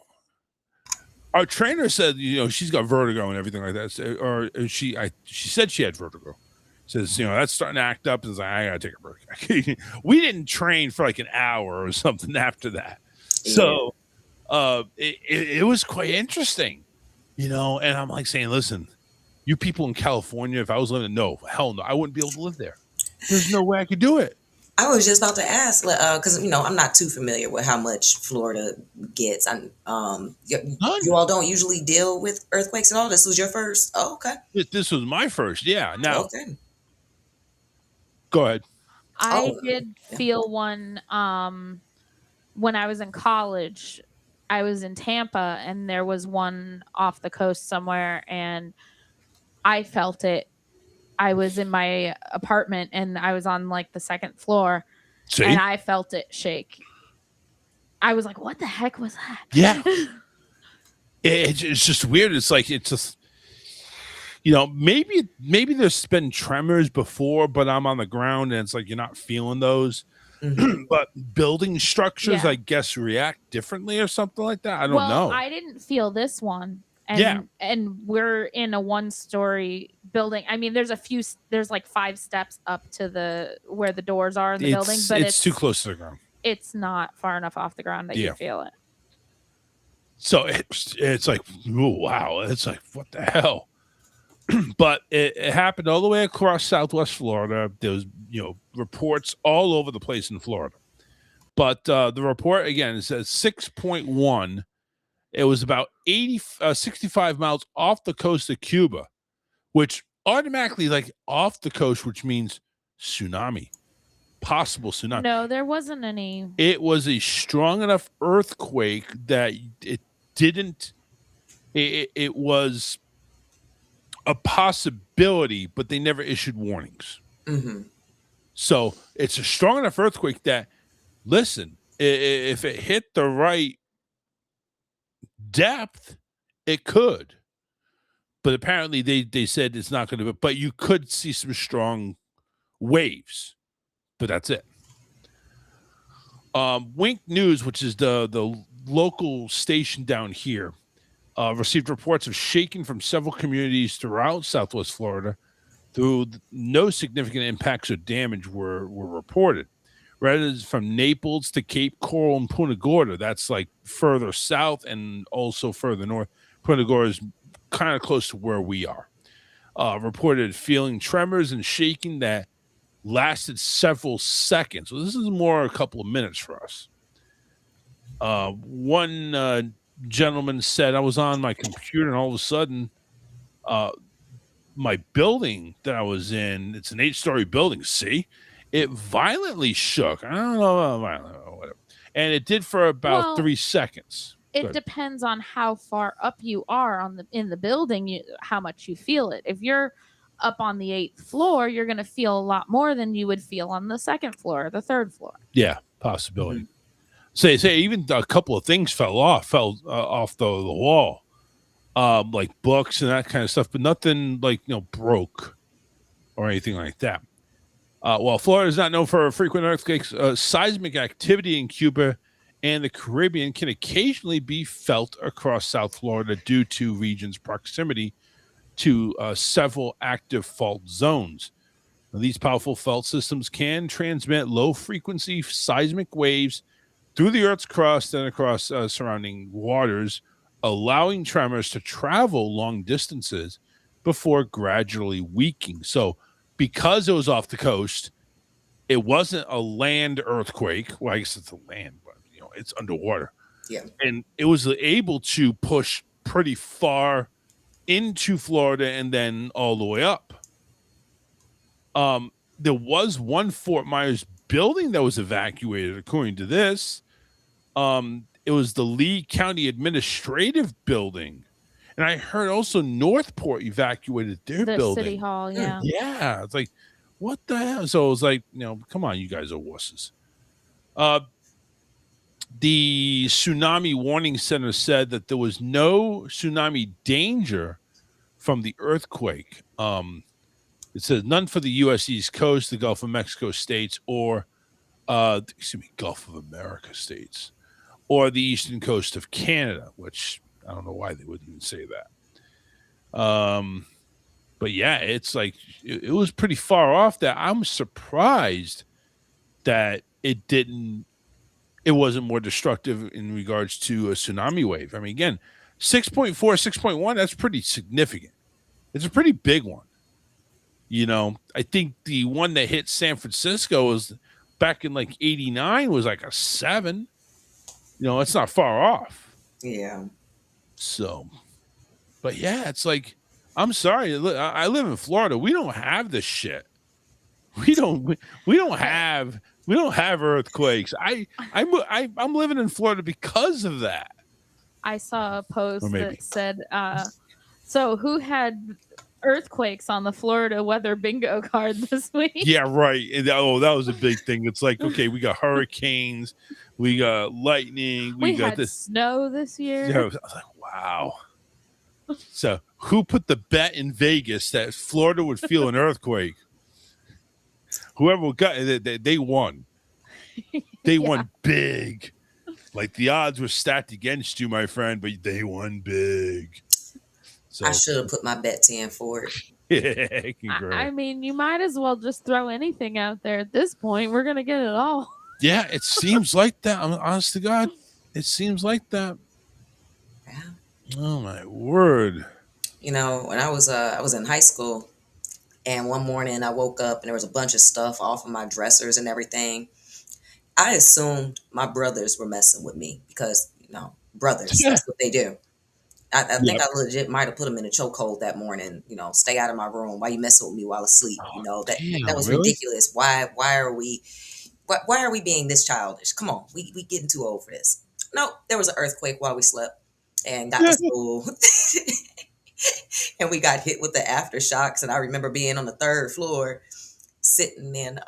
Our trainer said, she's got vertigo and everything like that. Or she said she had vertigo. Says, that's starting to act up. And it's like, I gotta take a break. We didn't train for like an hour or something after that. So it was quite interesting, and I'm like saying, listen, you people in California, if I was living, hell no, I wouldn't be able to live there. There's no way I could do it. I was just about to ask, because I'm not too familiar with how much Florida gets. You all don't usually deal with earthquakes at all. This was your first. Oh, okay. This was my first. Yeah. Now, okay. Go ahead. I did feel one when I was in college. I was in Tampa, and there was one off the coast somewhere, and I felt it. I was in my apartment, and I was on like the second floor, and I felt it shake. I was like, what the heck was that? Yeah. It's just weird. It's like, it's just, maybe there's been tremors before, but I'm on the ground and it's like, you're not feeling those. Mm-hmm. But building structures, I guess, react differently or something like that. I don't know. I didn't feel this one. And we're in a 1-story building. I mean, there's like 5 steps up to where the doors are in the building, but it's too close to the ground. It's not far enough off the ground that you feel it. So it's like, oh, wow. It's like, what the hell? But it happened all the way across Southwest Florida. There was, reports all over the place in Florida. But the report, again, it says 6.1. It was about 65 miles off the coast of Cuba, which automatically, like, off the coast, which means tsunami, possible tsunami. No, there wasn't any. It was a strong enough earthquake that it didn't. It was a possibility, but they never issued warnings. Mm-hmm. So it's a strong enough earthquake that, listen, if it hit the right depth, it could. But apparently they said it's not going to, but you could see some strong waves. But that's it. Wink News, which is the local station down here, received reports of shaking from several communities throughout Southwest Florida, though no significant impacts or damage were reported. Residents from Naples to Cape Coral and Punta Gorda, that's like further south and also further north. Punta Gorda is kind of close to where we are, reported feeling tremors and shaking that lasted several seconds. So this is more a couple of minutes for us. One gentleman said, I was on my computer and all of a sudden, my building that I was in, it's an 8-story building, see? It violently shook. I don't know about violent or whatever. And it did for about 3 seconds. It depends on how far up you are in the building, how much you feel it. If you're up on the 8th floor, you're going to feel a lot more than you would feel on the 2nd floor or the 3rd floor. Yeah, possibility. Say even a couple of things fell off the wall, like books and that kind of stuff, but nothing like broke or anything like that. While Florida is not known for frequent earthquakes, seismic activity in Cuba and the Caribbean can occasionally be felt across South Florida due to region's proximity to several active fault zones. Now, these powerful fault systems can transmit low-frequency seismic waves through the Earth's crust and across surrounding waters, allowing tremors to travel long distances before gradually weakening. So because it was off the coast, it wasn't a land earthquake. Well, I guess it's a land, but it's underwater. Yeah. And it was able to push pretty far into Florida and then all the way up. There was one Fort Myers building that was evacuated, according to this. It was the Lee County Administrative Building. And I heard also Northport evacuated their building. City Hall, yeah. Yeah. It's like, what the hell? So it was like, come on, you guys are wusses. The Tsunami Warning Center said that there was no tsunami danger from the earthquake. It says none for the U.S. East Coast, the Gulf of Mexico states, or Gulf of America states, or the eastern coast of Canada, which I don't know why they would even say that. But yeah, it's like it was pretty far off that I'm surprised that it wasn't more destructive in regards to a tsunami wave. I mean, again, 6.4, 6.1, that's pretty significant. It's a pretty big one. I think the one that hit San Francisco was back in like 89 was like a 7. It's not far off. Yeah. So, but yeah, it's like, I'm sorry. I live in Florida. We don't have this shit. We don't have earthquakes. I'm living in Florida because of that. I saw a post that said, so who had earthquakes on the Florida weather bingo card this week? Yeah, right. That was a big thing. It's like, okay, we got hurricanes, we got lightning, we got had snow this year. Yeah, I was like, wow. So who put the bet in Vegas that Florida would feel an earthquake? Whoever got it, they won. They won big. Like the odds were stacked against you, my friend, but they won big. So I should have put my bets in for it. I mean, you might as well just throw anything out there at this point. We're gonna get it all. Yeah, it seems like that. I'm honest to God, it seems like that. Yeah. Oh my word! When I was in high school, and one morning I woke up and there was a bunch of stuff off of my dressers and everything. I assumed my brothers were messing with me because brothers, that's what they do. I think I legit might have put them in a chokehold that morning. Stay out of my room. Why you messing with me while asleep? That was really ridiculous. Why are we being this childish? Come on, we getting too old for this. No, there was an earthquake while we slept and got to school, and we got hit with the aftershocks. And I remember being on the 3rd floor, sitting in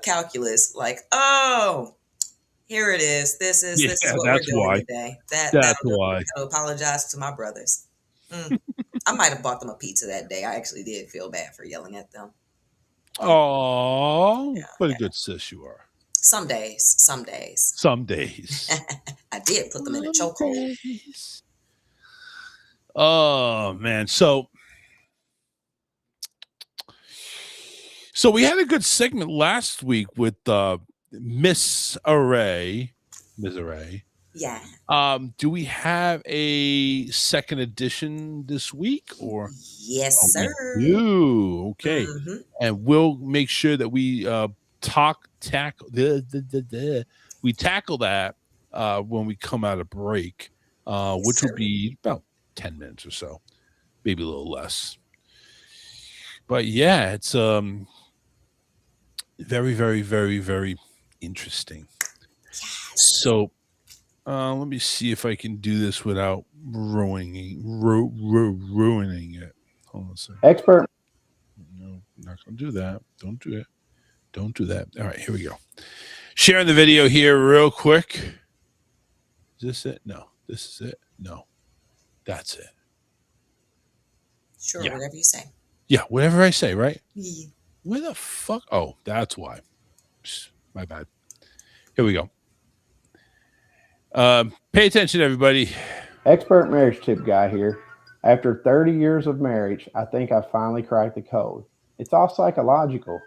calculus, like, oh. Here it is. This is what we're doing today. That's why. I gotta apologize to my brothers. I might have bought them a pizza that day. I actually did feel bad for yelling at them. Oh, what a good sis you are. Some days. I did put them in a chokehold. Oh man, so we had a good segment last week with Miss Array, Yeah. Do we have a second edition this week or? Yes, Oh, we sir. do. Okay. hmm And we'll make sure that we we tackle that when we come out of break, Yes, which will sir. be about 10 minutes or so, maybe a little less. But yeah, it's very, very, very, very interesting. So let me see if I can do this without ruining it. Hold on a second. Expert. No, not gonna do that. Don't do it. Don't do that. All right, here we go. Sharing the video here real quick. Is this it? No. This is it? No. That's it. Sure, Yeah. whatever you say. Yeah, whatever I say, right? Yeah. Where the fuck? Oh, that's why. Psst, my bad. Here we go. Pay attention, everybody. Expert marriage tip guy here. After 30 years of marriage, I think I finally cracked the code. It's all psychological.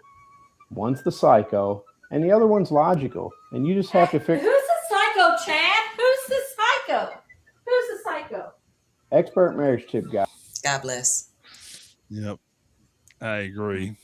One's the psycho, and the other one's logical. And you just have to figure. Who's the psycho, Chad? Who's the psycho? Who's the psycho? Expert marriage tip guy. God bless. Yep. I agree.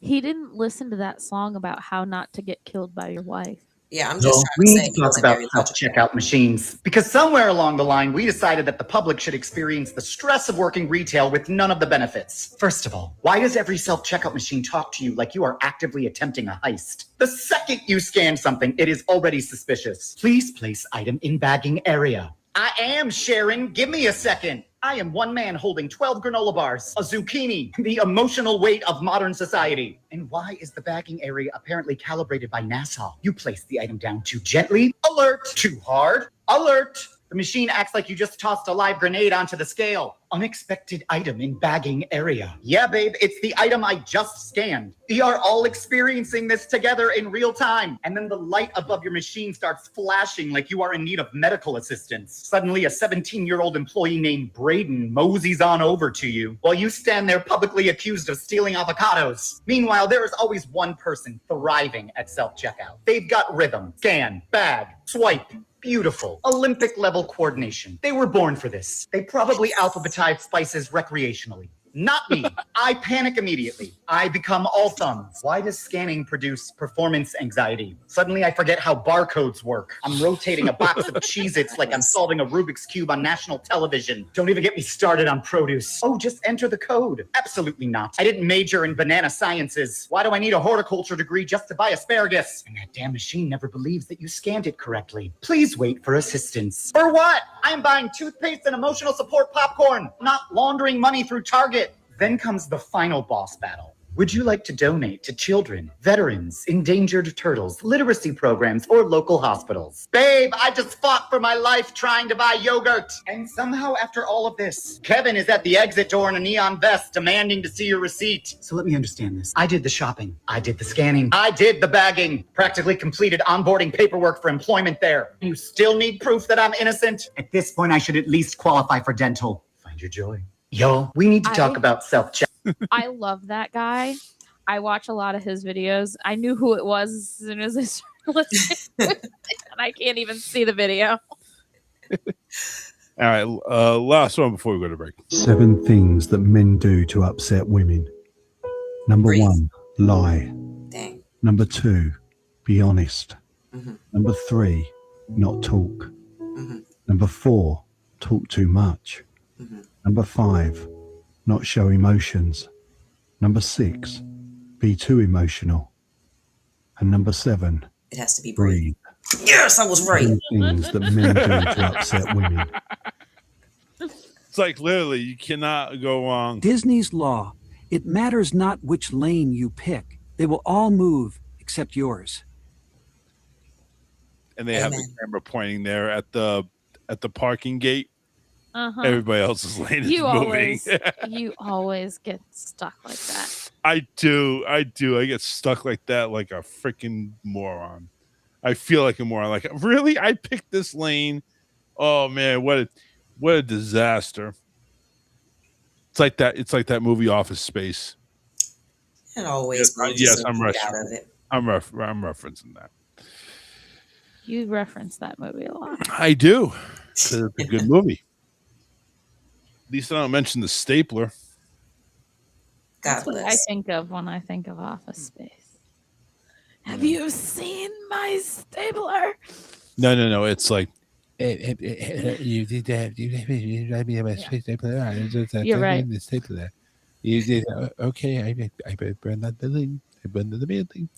He didn't listen to that song about how not to get killed by your wife. Yeah, I'm So just we trying to need say to he talk wasn't about very logical. self-checkout machines because somewhere along the line, we decided that the public should experience the stress of working retail with none of the benefits. First of all, why does every self-checkout machine talk to you like you are actively attempting a heist? The second you scan something, it is already suspicious. Please place item in bagging area. I am sharing. Give me a second. I am one man holding 12 granola bars, a zucchini, the emotional weight of modern society. And why is the bagging area apparently calibrated by NASA? You place the item down too gently, alert. Too hard, alert. The machine acts like you just tossed a live grenade onto the scale. Unexpected item in bagging area. Yeah, babe, it's the item I just scanned. We are all experiencing this together in real time. And then the light above your machine starts flashing like you are in need of medical assistance. Suddenly, a 17-year-old employee named Braden moseys on over to you while you stand there publicly accused of stealing avocados. Meanwhile, there is always one person thriving at self-checkout. They've got rhythm, scan, bag, swipe. Beautiful. Olympic level coordination. They were born for this. They probably alphabetized spices recreationally. Not me. I panic immediately. I become all thumbs. Why does scanning produce performance anxiety? Suddenly I forget how barcodes work. I'm rotating a box of Cheez-Its like I'm solving a Rubik's Cube on national television. Don't even get me started on produce. Oh, just enter the code. Absolutely not. I didn't major in banana sciences. Why do I need a horticulture degree just to buy asparagus? And that damn machine never believes that you scanned it correctly. Please wait for assistance. For what? I'm buying toothpaste and emotional support popcorn, not laundering money through Target. Then comes the final boss battle. Would you like to donate to children, veterans, endangered turtles, literacy programs, or local hospitals? Babe, I just fought for my life trying to buy yogurt. And somehow after all of this, Kevin is at the exit door in a neon vest demanding to see your receipt. So let me understand this. I did the shopping. I did the scanning. I did the bagging. Practically completed onboarding paperwork for employment there. You still need proof that I'm innocent? At this point, I should at least qualify for dental. Find your joy. Yo, we need to talk about self-check. I love that guy. I watch a lot of his videos. I knew who it was as soon as I started listening to it, and I can't even see the video. All right, last one before we go to break. 7 things that men do to upset women. Number 1, lie. Dang. Number 2, be honest. Mm-hmm. Number 3, not talk. Mm-hmm. Number 4, talk too much. Mm-hmm. Number 5, not show emotions. Number 6, be too emotional. And number 7, It has to be breathe. Yes, I was right. 7 things that men do to upset women. It's like literally, you cannot go wrong. Disney's law. It matters not which lane you pick. They will all move except yours. And they have the camera pointing there at the parking gate. Uh-huh. Everybody else's lane is moving. You always get stuck like that. I do. I get stuck like that like a freaking moron. I feel like a moron. Like, really? I picked this lane? Oh man, what a disaster. It's like that movie Office Space. It always Yes, I'm out of it. I'm referencing that. You reference that movie a lot. I do. 'Cause it's a good movie. At least I don't mention the stapler. That's what I bless. think of when I think of Office Space. Have you seen my stapler? No. It's like you did that. You You're right. The stapler. You did okay. I burned that building. I burned the building.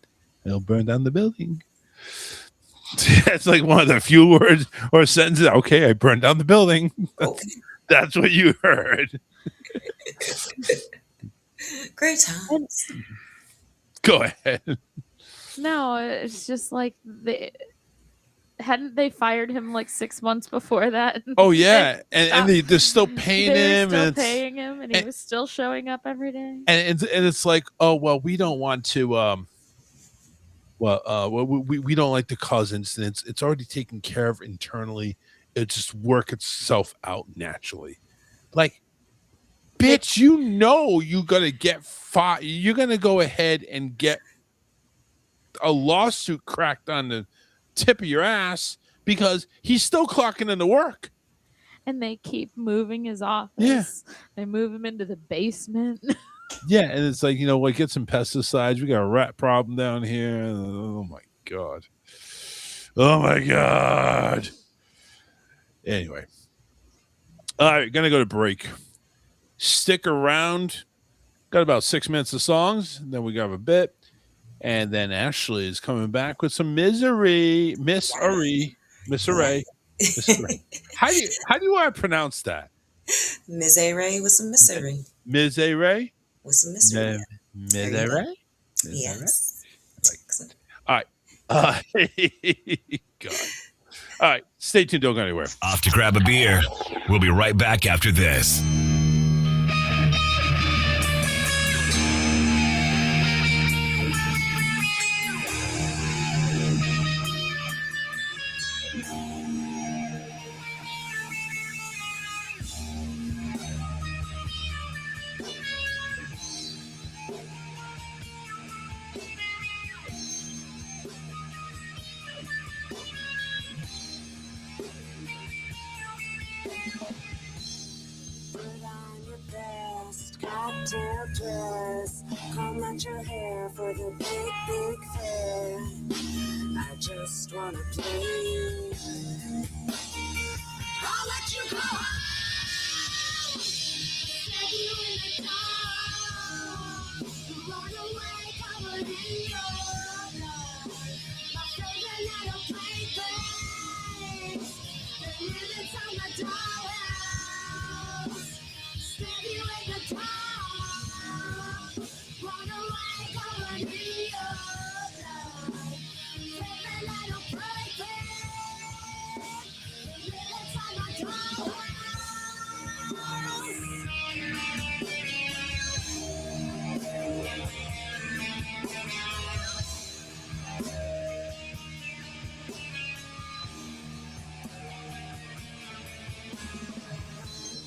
I'll burn down the building. That's like one of the few words or sentences. Okay, I burned down the building. That's what you heard. Great times. Go ahead. No, it's just like hadn't they fired him like 6 months before that? Oh yeah, and they're still paying they him. were still and paying him, and he was still showing up every day. And it's like, oh well, we don't want to. We don't like to cause incidents. It's already taken care of internally. It just work itself out naturally. Like, bitch, you're gonna get fired. You're gonna go ahead and get a lawsuit cracked on the tip of your ass because he's still clocking into work. And they keep moving his office. Yeah. They move him into the basement. Yeah, and it's like, get some pesticides. We got a rat problem down here. Oh my god. Oh my god. Anyway. All right, gonna go to break. Stick around. Got about 6 minutes of songs. Then we got a bit. And then Ashley is coming back with some misery. Miss Array. How do you want to pronounce that? Misery with some misery. Misery? With some misery. Misery? Yes. All right. God. All right. Stay tuned. Don't go anywhere. Off to grab a beer. We'll be right back after this. Cocktail dress, comb out your hair for the big fair. I just wanna play. I'll let you go. Set you in the dark. Run away, covered in your blood. My favorite little playthings. The minutes on the dollhouse. Set you in the dark. Run away, covered in your blood. Favorite little plaything. The minutes on the dollhouse.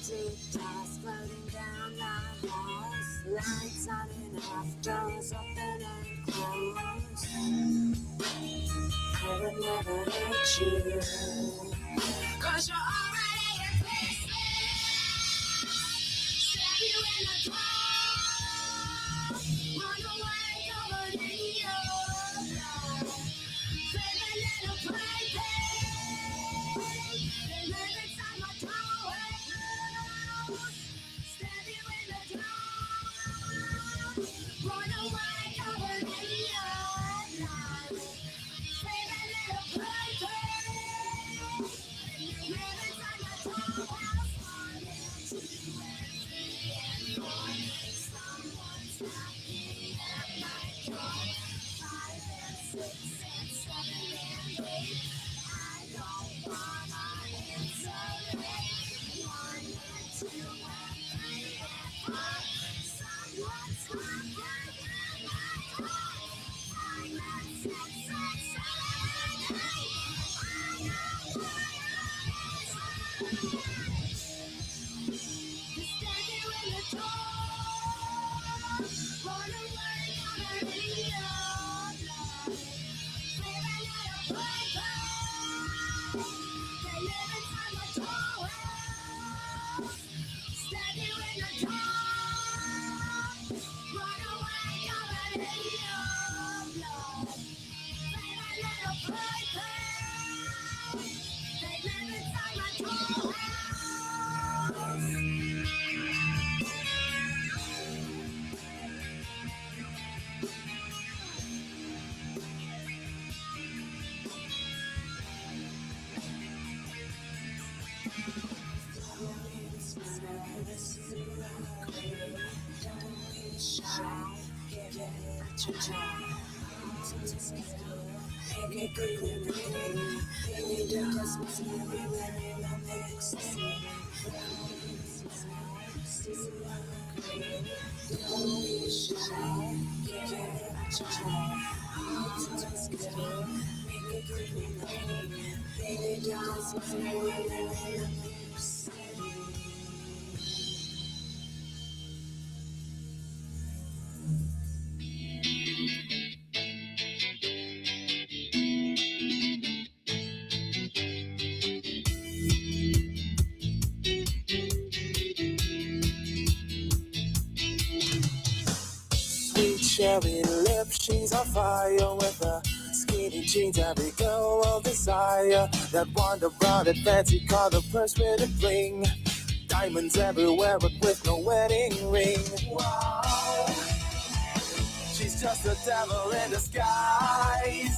TikToks floating down the halls, lights on and off, doors open and closed. I would never hurt you, 'cause you're already in pieces. Stab you in the dark, run away, covered in your blood. Favorite little plaything, the lyrics on my doorway. Stab you in the dark, run away, covered in your blood. Favorite little plaything, the lyrics on Sweet cherry lips, she's on fire with her skinny jeans. Every girl will desire that wonder brown and fancy color purse with a bling. Diamonds everywhere, but with no wedding ring. Wow, she's just a devil in disguise.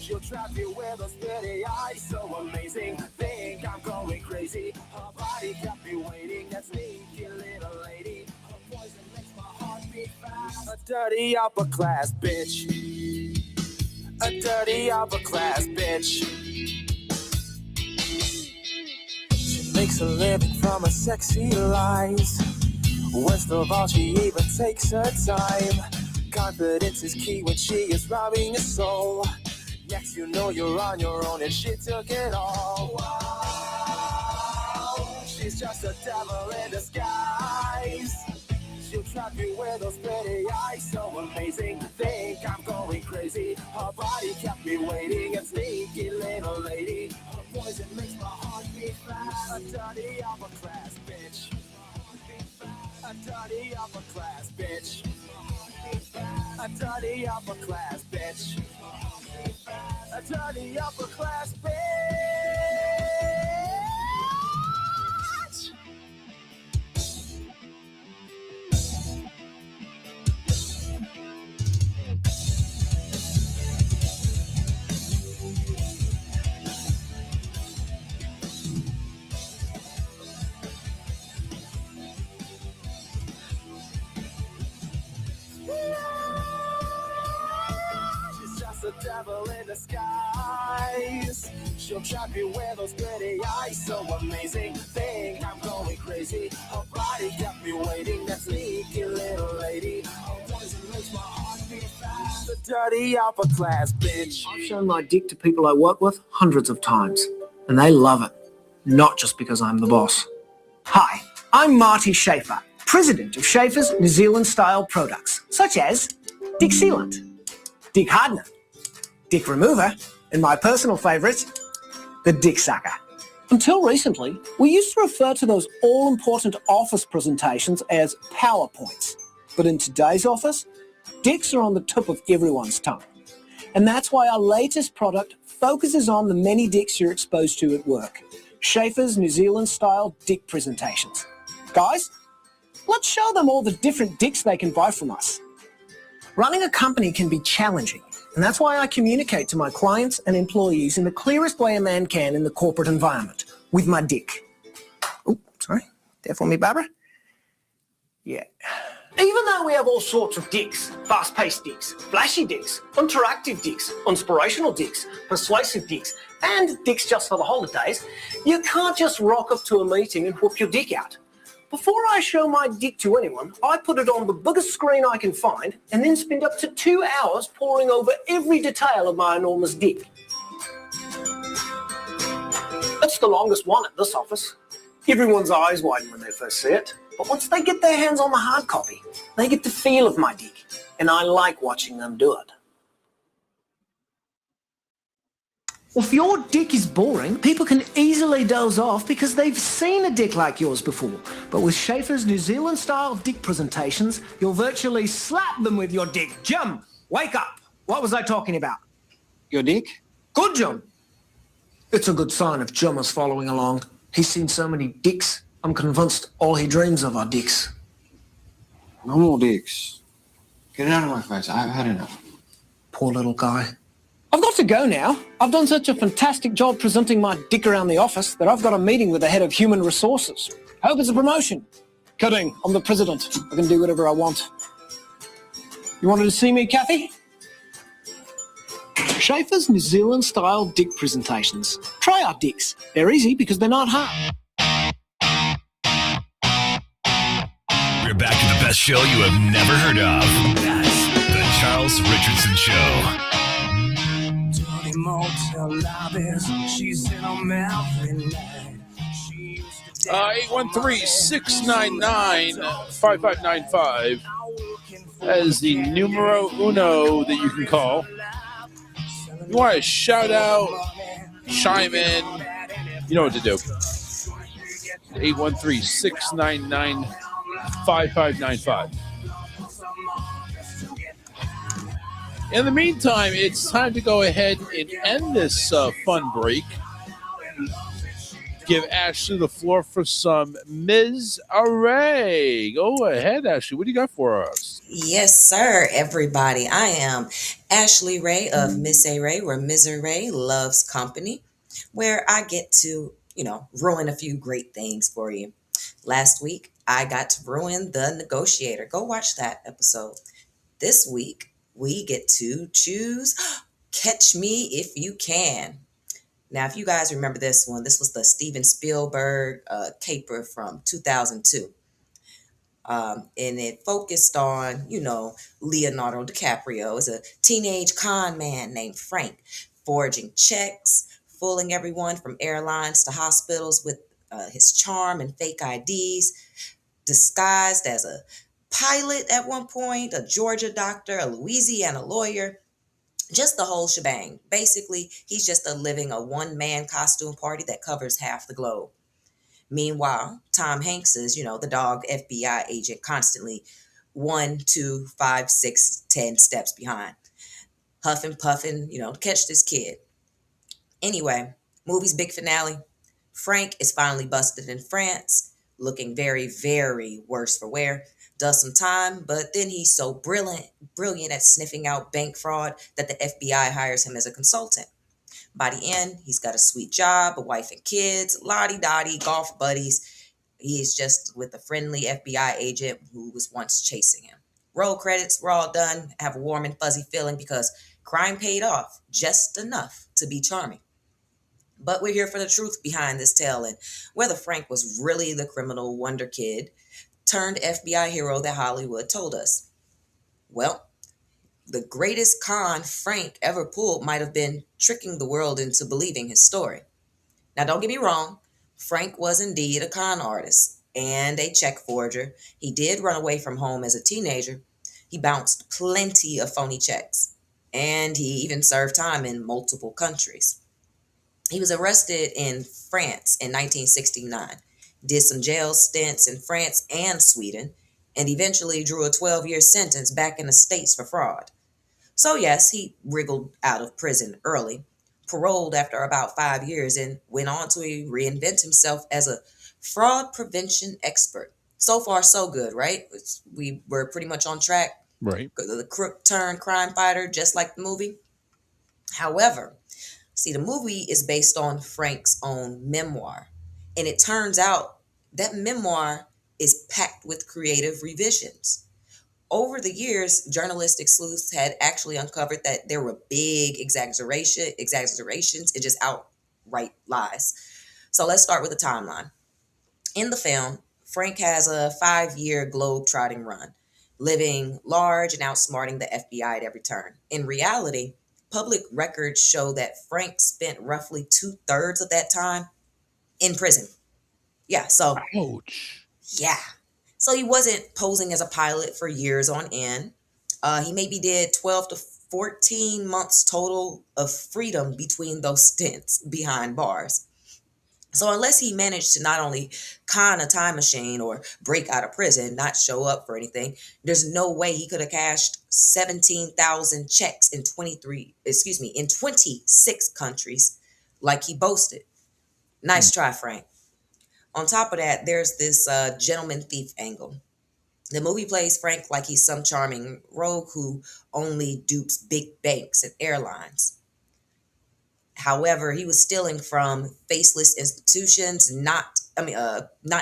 She'll trap you with those pretty eyes, so amazing. Think I'm going crazy. Her body kept me waiting. That sneaky little lady. Her poison makes my heart beat fast. A dirty upper class bitch. A dirty upper class bitch. She makes a living from her sexy lies. Worst of all, she even takes her time. Confidence is key when she is robbing a soul. Next you know you're on your own and she took it all. Wow, she's just a devil in disguise. She'll trap you with those pretty eyes, so amazing. Think I'm going crazy. Her body kept me waiting. And sneaky little lady. Her poison makes my heart beat fast. A dirty upper class bitch. A dirty upper class bitch. A dirty upper class bitch. A dirty upper class bitch. She's just a devil in disguise. She'll trap you with those pretty eyes, so amazing. Think I'm going crazy. Her body kept me waiting. That sneaky little lady. Her poison makes my heart beat fast. A dirty upper class bitch. I've shown my dick to people I work with hundreds of times, and they love it. Not just because I'm the boss. Hi, I'm Marty Schaefer, president of Schaefer's New Zealand style products, such as Dick Sealant, Dick Hardener, Dick Remover, and my personal favourite, the Dick Sucker. Until recently, we used to refer to those all-important office presentations as PowerPoints. But in today's office, dicks are on the tip of everyone's tongue. And that's why our latest product focuses on the many dicks you're exposed to at work. Schaefer's New Zealand style dick presentations. Guys, let's show them all the different dicks they can buy from us. Running a company can be challenging, and that's why I communicate to my clients and employees in the clearest way a man can in the corporate environment, with my dick. Oh, sorry. There for me, Barbara? Yeah. Even though we have all sorts of dicks, fast-paced dicks, flashy dicks, interactive dicks, inspirational dicks, persuasive dicks, and dicks just for the holidays, you can't just rock up to a meeting and whoop your dick out. Before I show my dick to anyone, I put it on the biggest screen I can find and then spend up to 2 hours poring over every detail of my enormous dick. It's the longest one at this office. Everyone's eyes widen when they first see it, but once they get their hands on the hard copy, they get the feel of my dick, and I like watching them do it. If your dick is boring, people can easily doze off because they've seen a dick like yours before. But with Schaefer's New Zealand style dick presentations, you'll virtually slap them with your dick. Jim, wake up. What was I talking about? Your dick? Good, John. It's a good sign if Jummer's following along. He's seen so many dicks, I'm convinced all he dreams of are dicks. No more dicks. Get it out of my face. I've had enough. Poor little guy. I've got to go now. I've done such a fantastic job presenting my dick around the office that I've got a meeting with the head of human resources. Hope it's a promotion. Kidding, I'm the president. I can do whatever I want. You wanted to see me, Kathy? Schaefer's New Zealand style dick presentations. Try our dicks. They're easy because they're not hard. We're back to the best show you have never heard of. That's the Charles Richardson Show. 813-699-5595 as the numero uno that you can call. You want to shout out, chime in, you know what to do. 813-699-5595. In the meantime, it's time to go ahead and end this fun break. Give Ashley the floor for some Ms. Array. Go ahead, Ashley. What do you got for us? Yes, sir, everybody. I am Ashley Ray of Miss A. Ray, where Ms. A. Ray loves company, where I get to, ruin a few great things for you. Last week, I got to ruin The Negotiator. Go watch that episode. This week, we get to choose Catch Me If You Can. Now, if you guys remember this one, this was the Steven Spielberg caper from 2002. And it focused on, Leonardo DiCaprio as a teenage con man named Frank, forging checks, fooling everyone from airlines to hospitals with his charm and fake IDs, disguised as a pilot at one point, a Georgia doctor, a Louisiana lawyer, just the whole shebang. Basically, he's just living a one-man costume party that covers half the globe. Meanwhile, Tom Hanks is, the dog FBI agent, constantly 1, 2, 5, 6, 10 steps behind, huffing, puffing, to catch this kid. Anyway, movie's big finale. Frank is finally busted in France, looking very, very worse for wear. Does some time, but then he's so brilliant at sniffing out bank fraud that the FBI hires him as a consultant. By the end, he's got a sweet job, a wife and kids, lottie-dottie, golf buddies. He's just with a friendly FBI agent who was once chasing him. Roll credits, we're all done. Have a warm and fuzzy feeling because crime paid off just enough to be charming. But we're here for the truth behind this tale and whether Frank was really the criminal wonder kid turned FBI hero that Hollywood told us. Well, the greatest con Frank ever pulled might have been tricking the world into believing his story. Now, don't get me wrong. Frank was indeed a con artist and a check forger. He did run away from home as a teenager. He bounced plenty of phony checks, and he even served time in multiple countries. He was arrested in France in 1969, did some jail stints in France and Sweden, and eventually drew a 12-year sentence back in the States for fraud. So yes, he wriggled out of prison early, paroled after about 5 years, and went on to reinvent himself as a fraud prevention expert. So far, so good, right? We were pretty much on track. Right. The crook turned crime fighter, just like the movie. However, see, the movie is based on Frank's own memoir, and it turns out that memoir is packed with creative revisions. Over the years, journalistic sleuths had actually uncovered that there were big exaggerations and just outright lies. So let's start with the timeline. In the film, Frank has a 5-year globe-trotting run, living large and outsmarting the FBI at every turn. In reality, public records show that Frank spent roughly 2/3 of that time in prison. Yeah, so... Ouch. Yeah. So he wasn't posing as a pilot for years on end. He maybe did 12 to 14 months total of freedom between those stints behind bars. So unless he managed to not only con a time machine or break out of prison, not show up for anything, there's no way he could have cashed 17,000 checks in 26 countries like he boasted. Nice try, Frank. On top of that, there's this gentleman thief angle. The movie plays Frank like he's some charming rogue who only dupes big banks and airlines. However, he was stealing from faceless institutions, not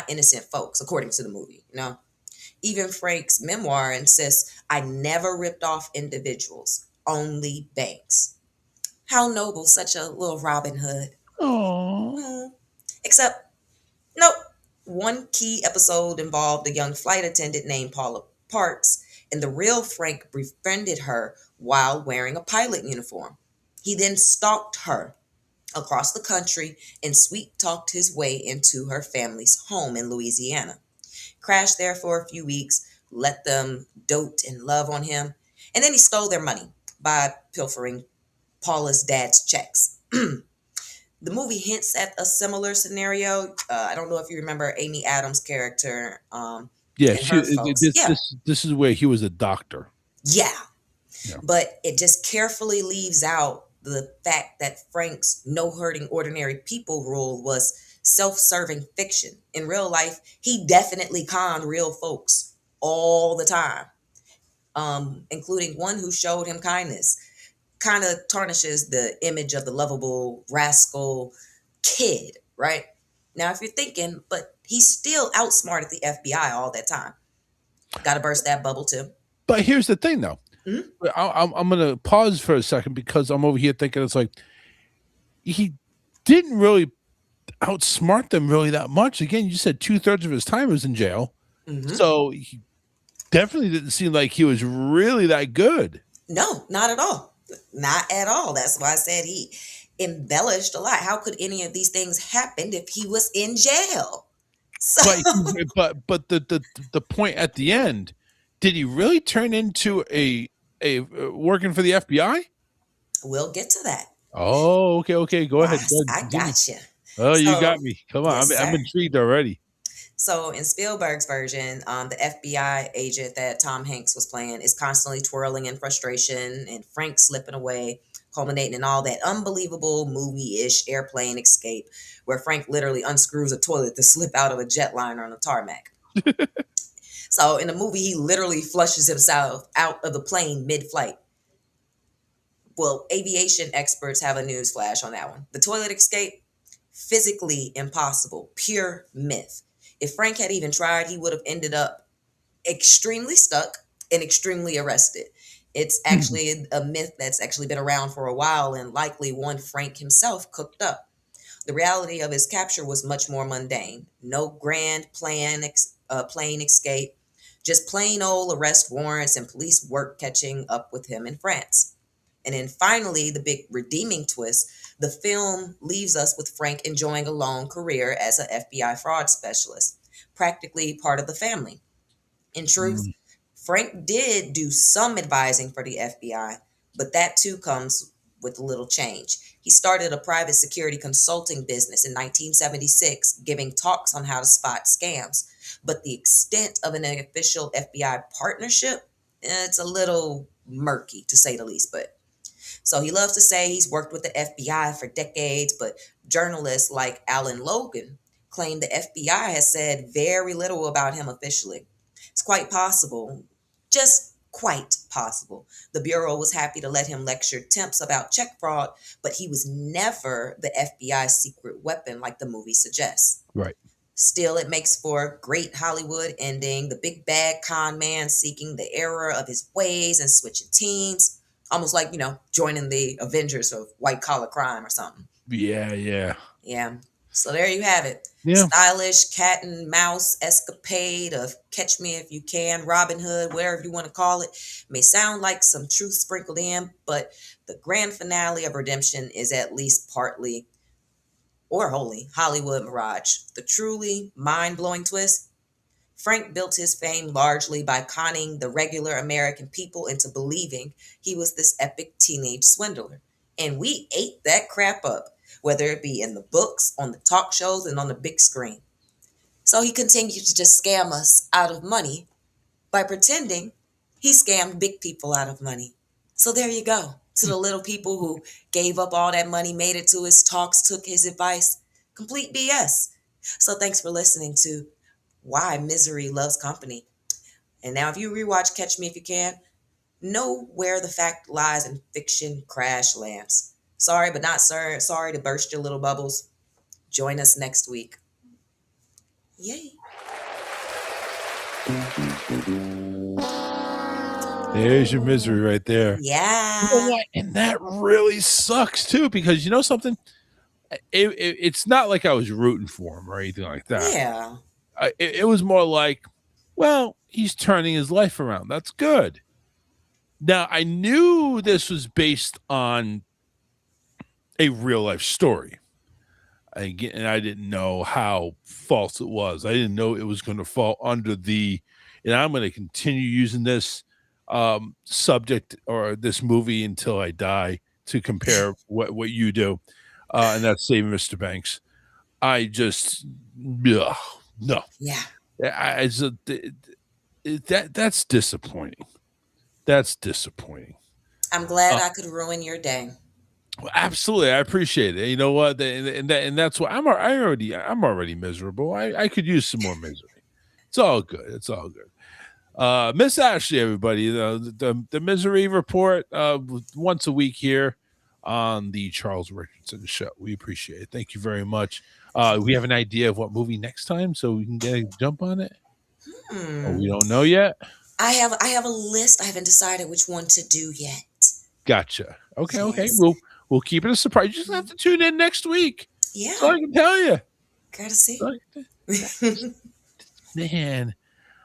innocent folks, according to the movie. Even Frank's memoir insists, "I never ripped off individuals, only banks." How noble, such a little Robin Hood. Oh. Except, nope. One key episode involved a young flight attendant named Paula Parks, and the real Frank befriended her while wearing a pilot uniform. He then stalked her across the country and sweet talked his way into her family's home in Louisiana. Crashed there for a few weeks, let them dote and love on him, and then he stole their money by pilfering Paula's dad's checks. The movie hints at a similar scenario. I don't know if you remember Amy Adams' character. Yeah, and her folks. this is where he was a doctor. Yeah. Yeah. But it just carefully leaves out the fact that Frank's no hurting ordinary people rule was self-serving fiction. In real life, he definitely conned real folks all the time, including one who showed him kindness. Kind of tarnishes the image of the lovable rascal kid, right? Now, if you're thinking, but he still outsmarted the FBI all that time. Got to burst that bubble too. But here's the thing, though. Mhm. I'm going to pause for a second because I'm over here thinking it's like he didn't really outsmart them really that much. Again, you said 2/3 of his time was in jail, so he definitely didn't seem like he was really that good. No, not at all. Not at all. That's why I said he embellished a lot. How could any of these things happen if he was in jail? But the point at the end, did he really turn into a working for the FBI? We'll get to that. Oh, okay. Go ahead. I got you. Oh, you So, got me. Come on, yes, I'm sir. intrigued already. So in Spielberg's version, the FBI agent that Tom Hanks was playing is constantly twirling in frustration and Frank slipping away, culminating in all that unbelievable movie-ish airplane escape where Frank literally unscrews a toilet to slip out of a jetliner on a tarmac. So in the movie, he literally flushes himself out of the plane mid-flight. Well, aviation experts have a news flash on that one. The toilet escape, physically impossible, pure myth. If Frank had even tried, he would have ended up extremely stuck and extremely arrested. It's actually a myth that's actually been around for a while and likely one Frank himself cooked up. The reality of his capture was much more mundane. No grand plane escape, just plain old arrest warrants and police work catching up with him in France. And then finally, the big redeeming twist, the film leaves us with Frank enjoying a long career as an FBI fraud specialist, practically part of the family. In truth, Frank did do some advising for the FBI, but that too comes with a little change. He started a private security consulting business in 1976, giving talks on how to spot scams. But the extent of an official FBI partnership, it's a little murky to say the least, but so he loves to say he's worked with the FBI for decades, but journalists like Alan Logan claim the FBI has said very little about him officially. It's quite possible, just quite possible. The Bureau was happy to let him lecture temps about check fraud, but he was never the FBI's secret weapon like the movie suggests. Right. Still, it makes for a great Hollywood ending. The big bad con man seeking the error of his ways and switching teams. Almost like, joining the Avengers of white collar crime or something. Yeah. Yeah. So there you have it. Yeah. Stylish cat and mouse escapade of Catch Me If You Can, Robin Hood, whatever you want to call it. May sound like some truth sprinkled in, but the grand finale of redemption is at least partly or wholly Hollywood mirage. The truly mind-blowing twist, Frank built his fame largely by conning the regular American people into believing he was this epic teenage swindler. And we ate that crap up. whether it be in the books, on the talk shows, and on the big screen. So he continued to just scam us out of money by pretending he scammed big people out of money. So there you go. To the little people who gave up all that money, made it to his talks, took his advice. Complete BS. So thanks for listening to Why Misery Loves Company. And now if you rewatch Catch Me If You Can, know where the fact lies and fiction crash lands. Sorry, but not sorry to burst your little bubbles. Join us next week. Yay. There's your misery right there. Yeah. You know what? And that really sucks too, because you know something? It's not like I was rooting for him or anything like that. Yeah. It was more like, well, he's turning his life around. That's good. Now, I knew this was based on a real life story. And I didn't know how false it was. I didn't know it was going to fall under the, and I'm going to continue using this subject or this movie until I die to compare what you do. And that's Saving Mr. Banks. I just, no. Yeah. That's disappointing. That's disappointing. I'm glad I could ruin your day. Well, absolutely, I appreciate it. You know what, and that's why I'm already miserable. I could use some more misery. It's all good. It's all good. Miss Ashley, everybody, the misery report once a week here on the Charles Richardson Show. We appreciate it. Thank you very much. We have an idea of what movie next time, so we can get a jump on it. Oh, we don't know yet. I have a list. I haven't decided which one to do yet. Gotcha. Okay, Yes. okay. We'll keep it a surprise. You just have to tune in next week. Yeah. That's all I can tell you. Courtesy. Man,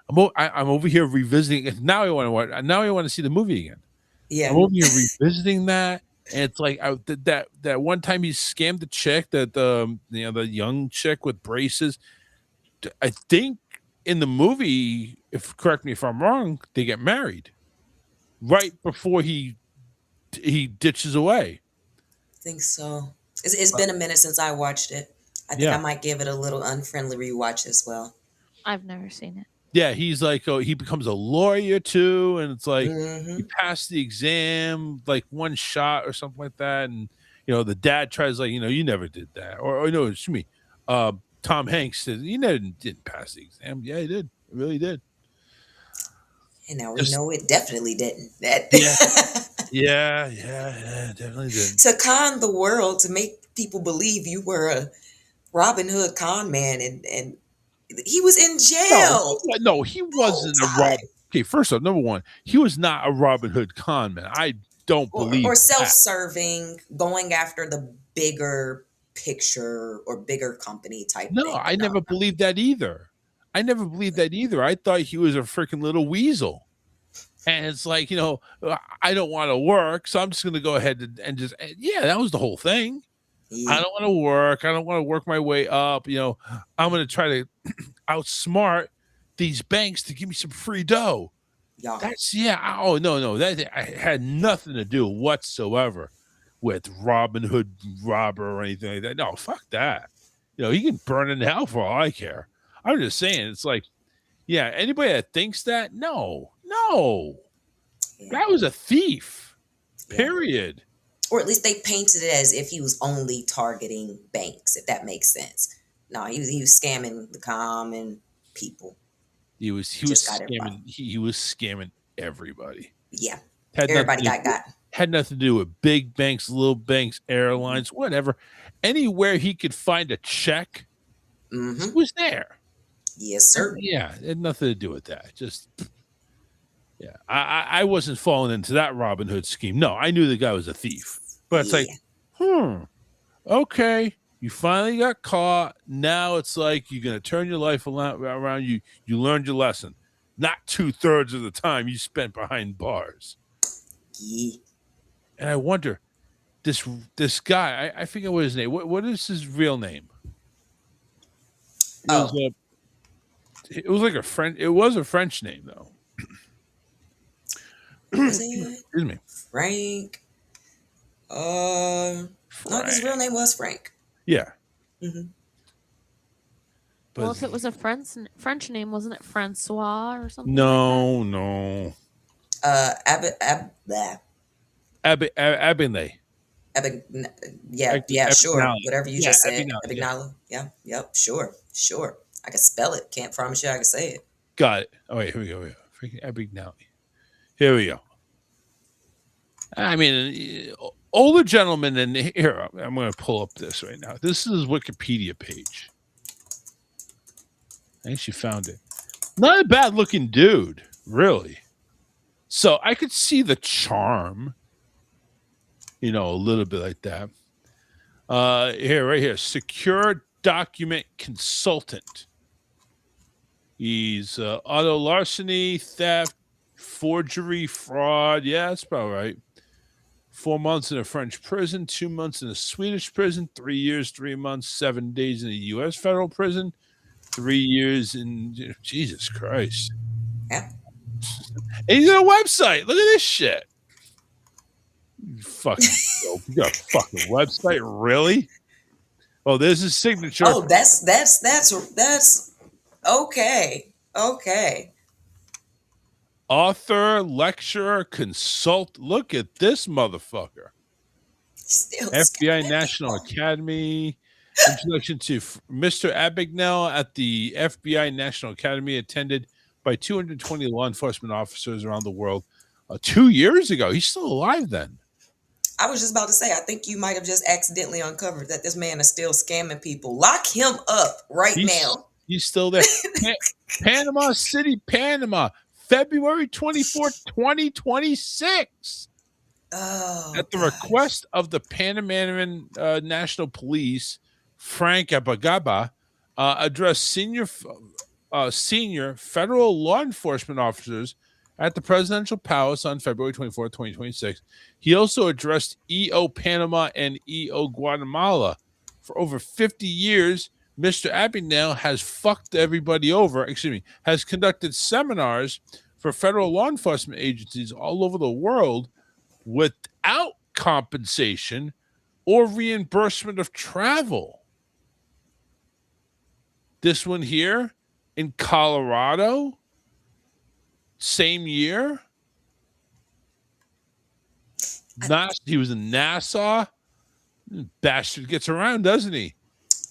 I'm over here revisiting it. Now I want to watch. Now I want to see the movie again. Yeah. I'm over here revisiting that, and it's like that one time he scammed the chick, that the young chick with braces. I think in the movie, correct me if I'm wrong, they get married right before he ditches away. I think so. It's been a minute since I watched it. I think I might give it a little unfriendly rewatch as well. I've never seen it. Yeah, he's like, he becomes a lawyer too, and it's like he passed the exam like one shot or something like that, and the dad tries like, you never did that, or no, excuse me, Tom Hanks says you didn't pass the exam. Yeah, he did, it really did. And now we know it definitely didn't. Yeah, definitely did. To con the world, to make people believe you were a Robin Hood con man, and he was in jail. No, he wasn't a Robin. Okay, first off, number one, he was not a Robin Hood con man. I don't believe or that. self-serving, going after the bigger picture or bigger company type No, thing. I never believed that either. I thought he was a freaking little weasel. And it's like, I don't want to work, so I'm just going to go ahead and just, that was the whole thing. Yeah. I don't want to work. I don't want to work my way up. I'm going to try to outsmart these banks to give me some free dough. Yeah. Oh, no. That had nothing to do whatsoever with Robin Hood robber or anything like that. No, fuck that. He can burn in hell for all I care. I'm just saying, it's like, anybody that thinks that, no. That was a thief. Period. Or at least they painted it as if he was only targeting banks, if that makes sense. No, he was scamming the common people. He was scamming. He was scamming everybody. Yeah, everybody got. Had nothing to do with big banks, little banks, airlines, whatever. Anywhere he could find a check, he was there. Yes, sir. Yeah, it had nothing to do with that. Just. Yeah, I wasn't falling into that Robin Hood scheme. No, I knew the guy was a thief. But it's like, okay, you finally got caught. Now it's like you're going to turn your life around. You learned your lesson. Not 2/3 of the time you spent behind bars. Yeah. And I wonder, this guy, I forget what his name. What is his real name? It was like a French. It was a French name though. Excuse me. Frank. No, his real name was Frank. Yeah. Hmm. Well, But if it was a French name, wasn't it Francois or something like no. Abinay. Yeah, sure. Abignale. Whatever you Yeah, just said. Abignale. Yeah. Abignale. Yeah, yep, sure. I can spell it. Can't promise you I can say it. Got it. Oh, wait, here we go. Freaking Abignale. Here we go. I mean, older gentlemen, and here, I'm going to pull up this right now. This is his Wikipedia page. I actually found it. Not a bad looking dude, really. So I could see the charm, a little bit like that. Right here, secure document consultant. He's auto larceny, theft, forgery, fraud. Yeah, that's about right. 4 months in a French prison, 2 months in a Swedish prison, 3 years, 3 months, 7 days in a U.S. federal prison, 3 years in Jesus Christ. Yeah. And he's on a website. Look at this shit. You fucking joke. You got a fucking website, really? Oh, there's his signature. Oh, that's okay. Okay. Author, lecturer, consult. Look at this motherfucker. Still FBI National Academy. Introduction to Mr. Abignale at the FBI National Academy, attended by 220 law enforcement officers around the world 2 years ago. He's still alive then. I was just about to say, I think you might have just accidentally uncovered that this man is still scamming people. Lock him up now. He's still there. Panama City, Panama, February 24th, 2026. Oh, at the request of the Panamanian National Police, Frank Abagaba addressed senior federal law enforcement officers at the presidential palace on February 24th, 2026. He also addressed EO Panama and EO Guatemala. For over 50 years, Mr. Abignale has fucked everybody over, has conducted seminars for federal law enforcement agencies all over the world without compensation or reimbursement of travel. This one here in Colorado, same year. He was in Nassau. Bastard gets around, doesn't he?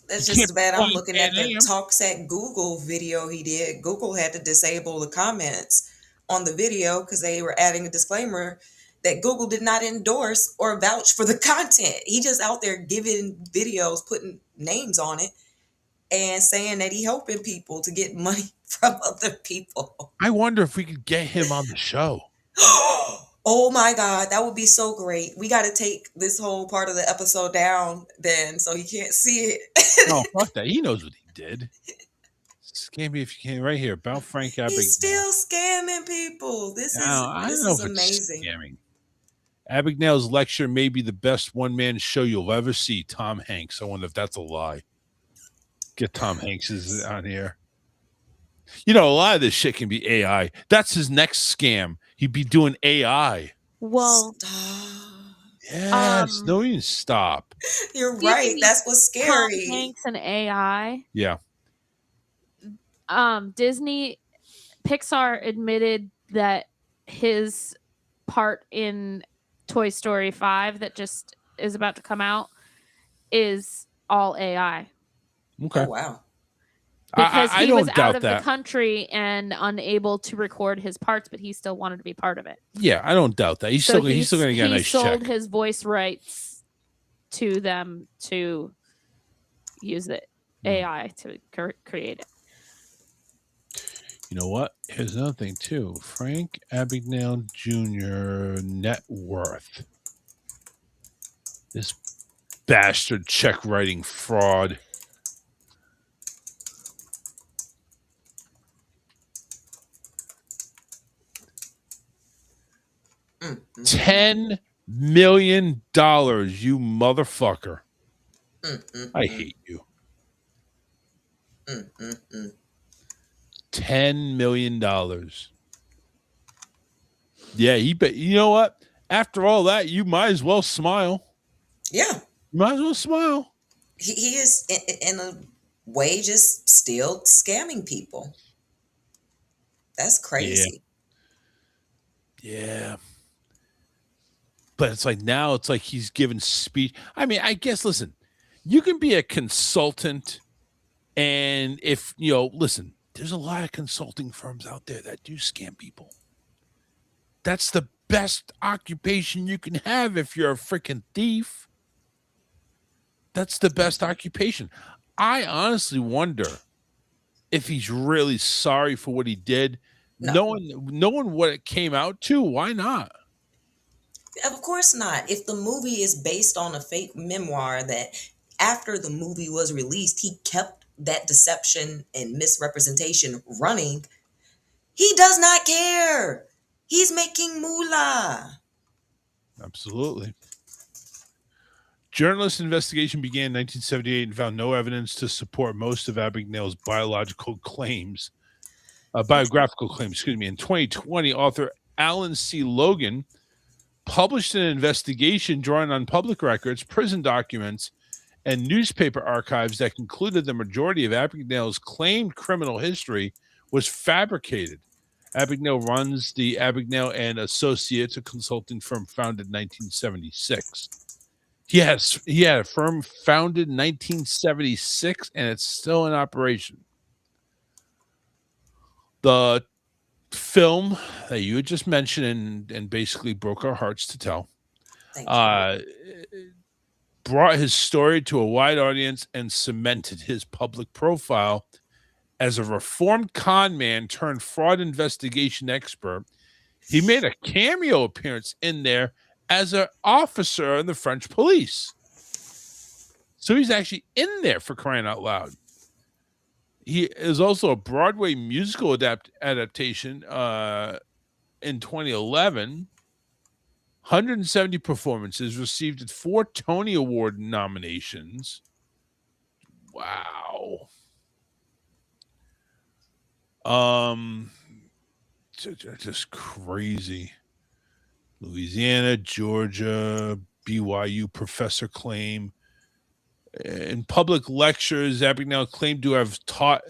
That's just as bad. I'm looking at the Talks at Google video he did. Google had to disable the comments on the video because they were adding a disclaimer that Google did not endorse or vouch for the content. He just out there giving videos, putting names on it, and saying that he helping people to get money from other people. I wonder if we could get him on the show. Oh my God, that would be so great. We got to take this whole part of the episode down then so he can't see it. No, fuck that. He knows what he did. Scam me if you can. Right here, about Frank Abignale. He's still scamming people. This is amazing. Scamming. Abignale's lecture may be the best one-man show you'll ever see. Tom Hanks. I wonder if that's a lie. Get Tom Hanks on here. A lot of this shit can be AI. That's his next scam. He'd be doing AI. Well, yes. No, you can stop. You're right. That's what's scary. Tom Hanks and AI. Yeah. Pixar admitted that his part in Toy Story 5 that just is about to come out is all AI. Okay. Oh, wow. Because I he was don't out doubt of that. the country and unable to record his parts, but he still wanted to be part of it. Yeah, I don't doubt that. He's still going to get a nice check. He sold his voice rights to them to use the AI to create it. You know what? Here's another thing, too. Frank Abignale Jr. net worth. This bastard check writing fraud. $10 million, you motherfucker. I hate you. $10 million. Yeah, you know what? After all that, you might as well smile. Yeah. You might as well smile. He is in a way just still scamming people. That's Yeah. crazy. Yeah. But it's like now it's like he's giving speech. I mean, I guess, listen, you can be a consultant. And if, listen, there's a lot of consulting firms out there that do scam people. That's the best occupation you can have if you're a freaking thief. That's the best occupation. I honestly wonder if he's really sorry for what he did. No. Knowing what it came out to, why not? Of course not. If the movie is based on a fake memoir that after the movie was released, he kept that deception and misrepresentation running, he does not care. He's making moolah. Absolutely. Journalist investigation began in 1978 and found no evidence to support most of Abagnale's biographical claims. In 2020, author Alan C. Logan published an investigation drawing on public records, prison documents, and newspaper archives that concluded the majority of Abagnale's claimed criminal history was fabricated. Abagnale runs the Abagnale and Associates, a consulting firm founded in 1976. He had a firm founded in 1976, and it's still in operation. The film that you had just mentioned and basically broke our hearts to tell brought his story to a wide audience and cemented his public profile as a reformed con man turned fraud investigation expert. He made a cameo appearance in there as an officer in the French police. So he's actually in there, for crying out loud. He is also a Broadway musical adaptation in 2011. 170 performances, received 4 Tony Award nominations. Wow. Just crazy. Louisiana, Georgia, BYU professor claim. In public lectures, Abagnale claimed to have taught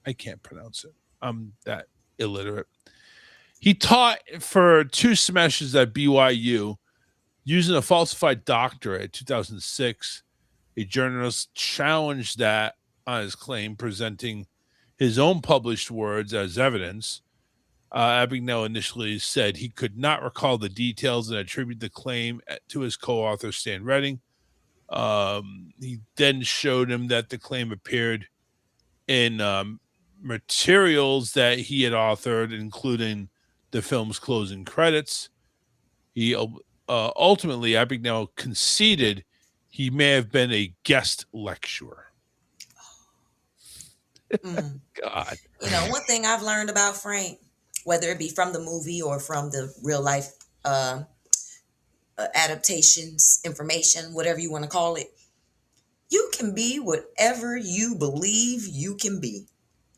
I can't pronounce it. I'm that illiterate. He taught for 2 semesters at BYU using a falsified doctorate in 2006. A journalist challenged that on his claim, presenting his own published words as evidence. Abagnale initially said he could not recall the details and attributed the claim to his co-author, Stan Redding. He then showed him that the claim appeared in materials that he had authored, including the film's closing credits. He ultimately, Abagnale conceded he may have been a guest lecturer. God. One thing I've learned about Frank, whether it be from the movie or from the real life adaptations, information, whatever you want to call it, you can be whatever you believe you can be.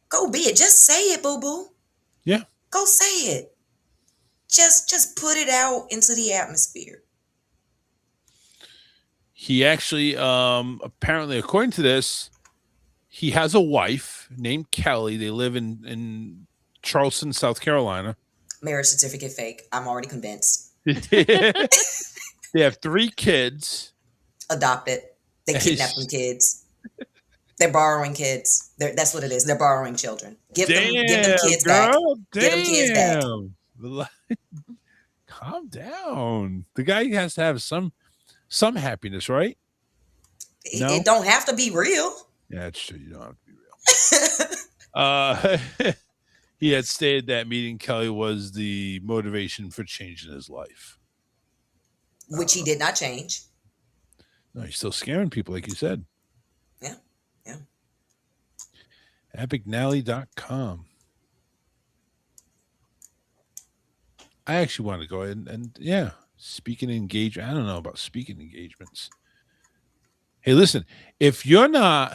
Go be it. Just say it, boo-boo. Yeah. Go say it. Just put it out into the atmosphere. He actually, apparently, according to this, he has a wife named Kelly. They live in Charleston, South Carolina. Marriage certificate fake. I'm already convinced. They have 3 kids. Adopted. They kidnap them kids. They're borrowing kids. That's what it is. They're borrowing children. Give them kids back. Give them kids back. Calm down. The guy has to have some happiness, right? It don't have to be real. Yeah, it's true. You don't have to be real. He had stated that meeting Kelly was the motivation for changing his life. Which he did not change. No, he's still scamming people, like you said. Yeah. Yeah. Abagnale.com. I actually want to go ahead and speaking engagement. I don't know about speaking engagements. Hey, listen, if you're not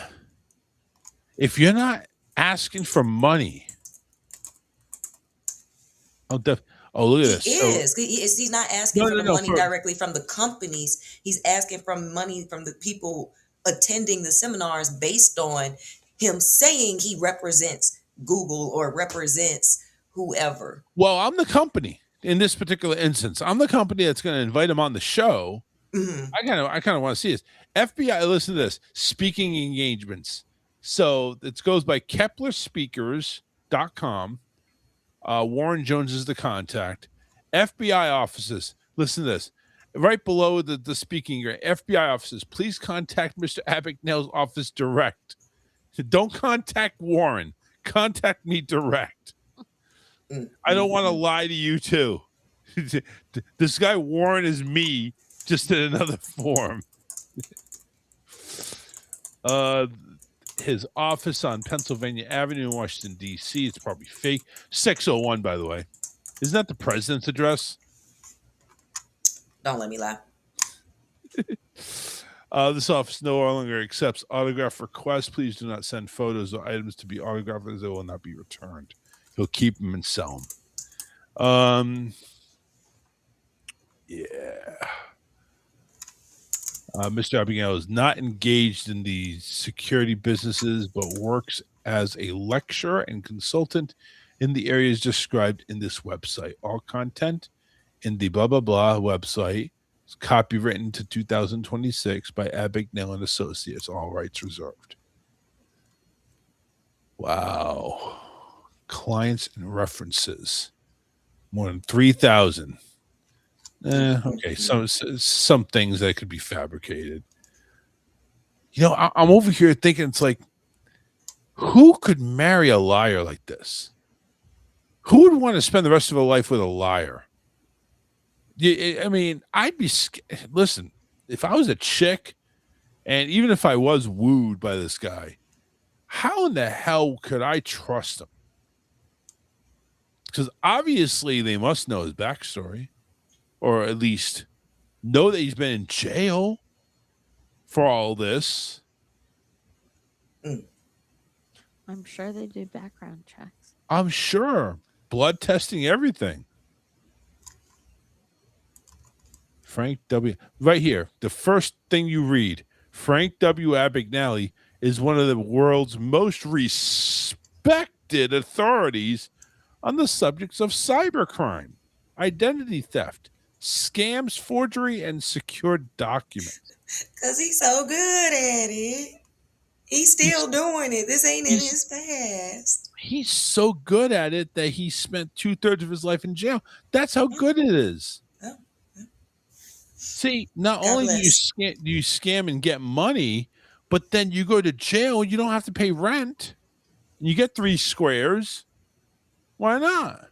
asking for money, Oh, look at He this. So, is. He's not asking no, for no, the no. money directly from the companies. He's asking for money from the people attending the seminars based on him saying he represents Google or represents whoever. Well, I'm the company in this particular instance. I'm the company that's going to invite him on the show. Mhm. I kind of want to see this. FBI, listen to this. Speaking engagements. So it goes by KeplerSpeakers.com. Warren Jones is the contact. FBI offices. Listen to this. Right below the speaking grant. FBI offices. Please contact Mr. Abagnale's office direct. Don't contact Warren. Contact me direct. I don't want to lie to you too. This guy Warren is me, just in another form. His office on Pennsylvania Avenue in Washington, D.C. It's probably fake. 601, by the way. Isn't that the president's address? Don't let me lie. This office no longer accepts autograph requests. Please do not send photos or items to be autographed as they will not be returned. He'll keep them and sell them. Yeah. Mr. Abigail is not engaged in the security businesses, but works as a lecturer and consultant in the areas described in this website. All content in the blah, blah, blah website is copywritten to 2026 by Abagnale and Associates. All rights reserved. Wow. Clients and references. More than 3,000. Okay, some things that could be fabricated. You know, I'm over here thinking it's like, who could marry a liar like this? Who would want to spend the rest of their life with a liar? I mean, I'd be scared. Listen, if I was a chick, and even if I was wooed by this guy, how in the hell could I trust him? Because obviously they must know his backstory. Or at least know that he's been in jail for all this. I'm sure they do background checks. I'm sure. Blood testing, everything. Frank W. Right here, the first thing you read, Frank W. Abagnale is one of the world's most respected authorities on the subjects of cybercrime, identity theft, scams, forgery, and secured documents. Because he's so good at it. He's still doing it. This ain't in his past. He's so good at it that he spent 2/3 of his life in jail. That's how good it is. See, not only do you scam and get money, but then you go to jail, you don't have to pay rent. You get 3 squares. Why not?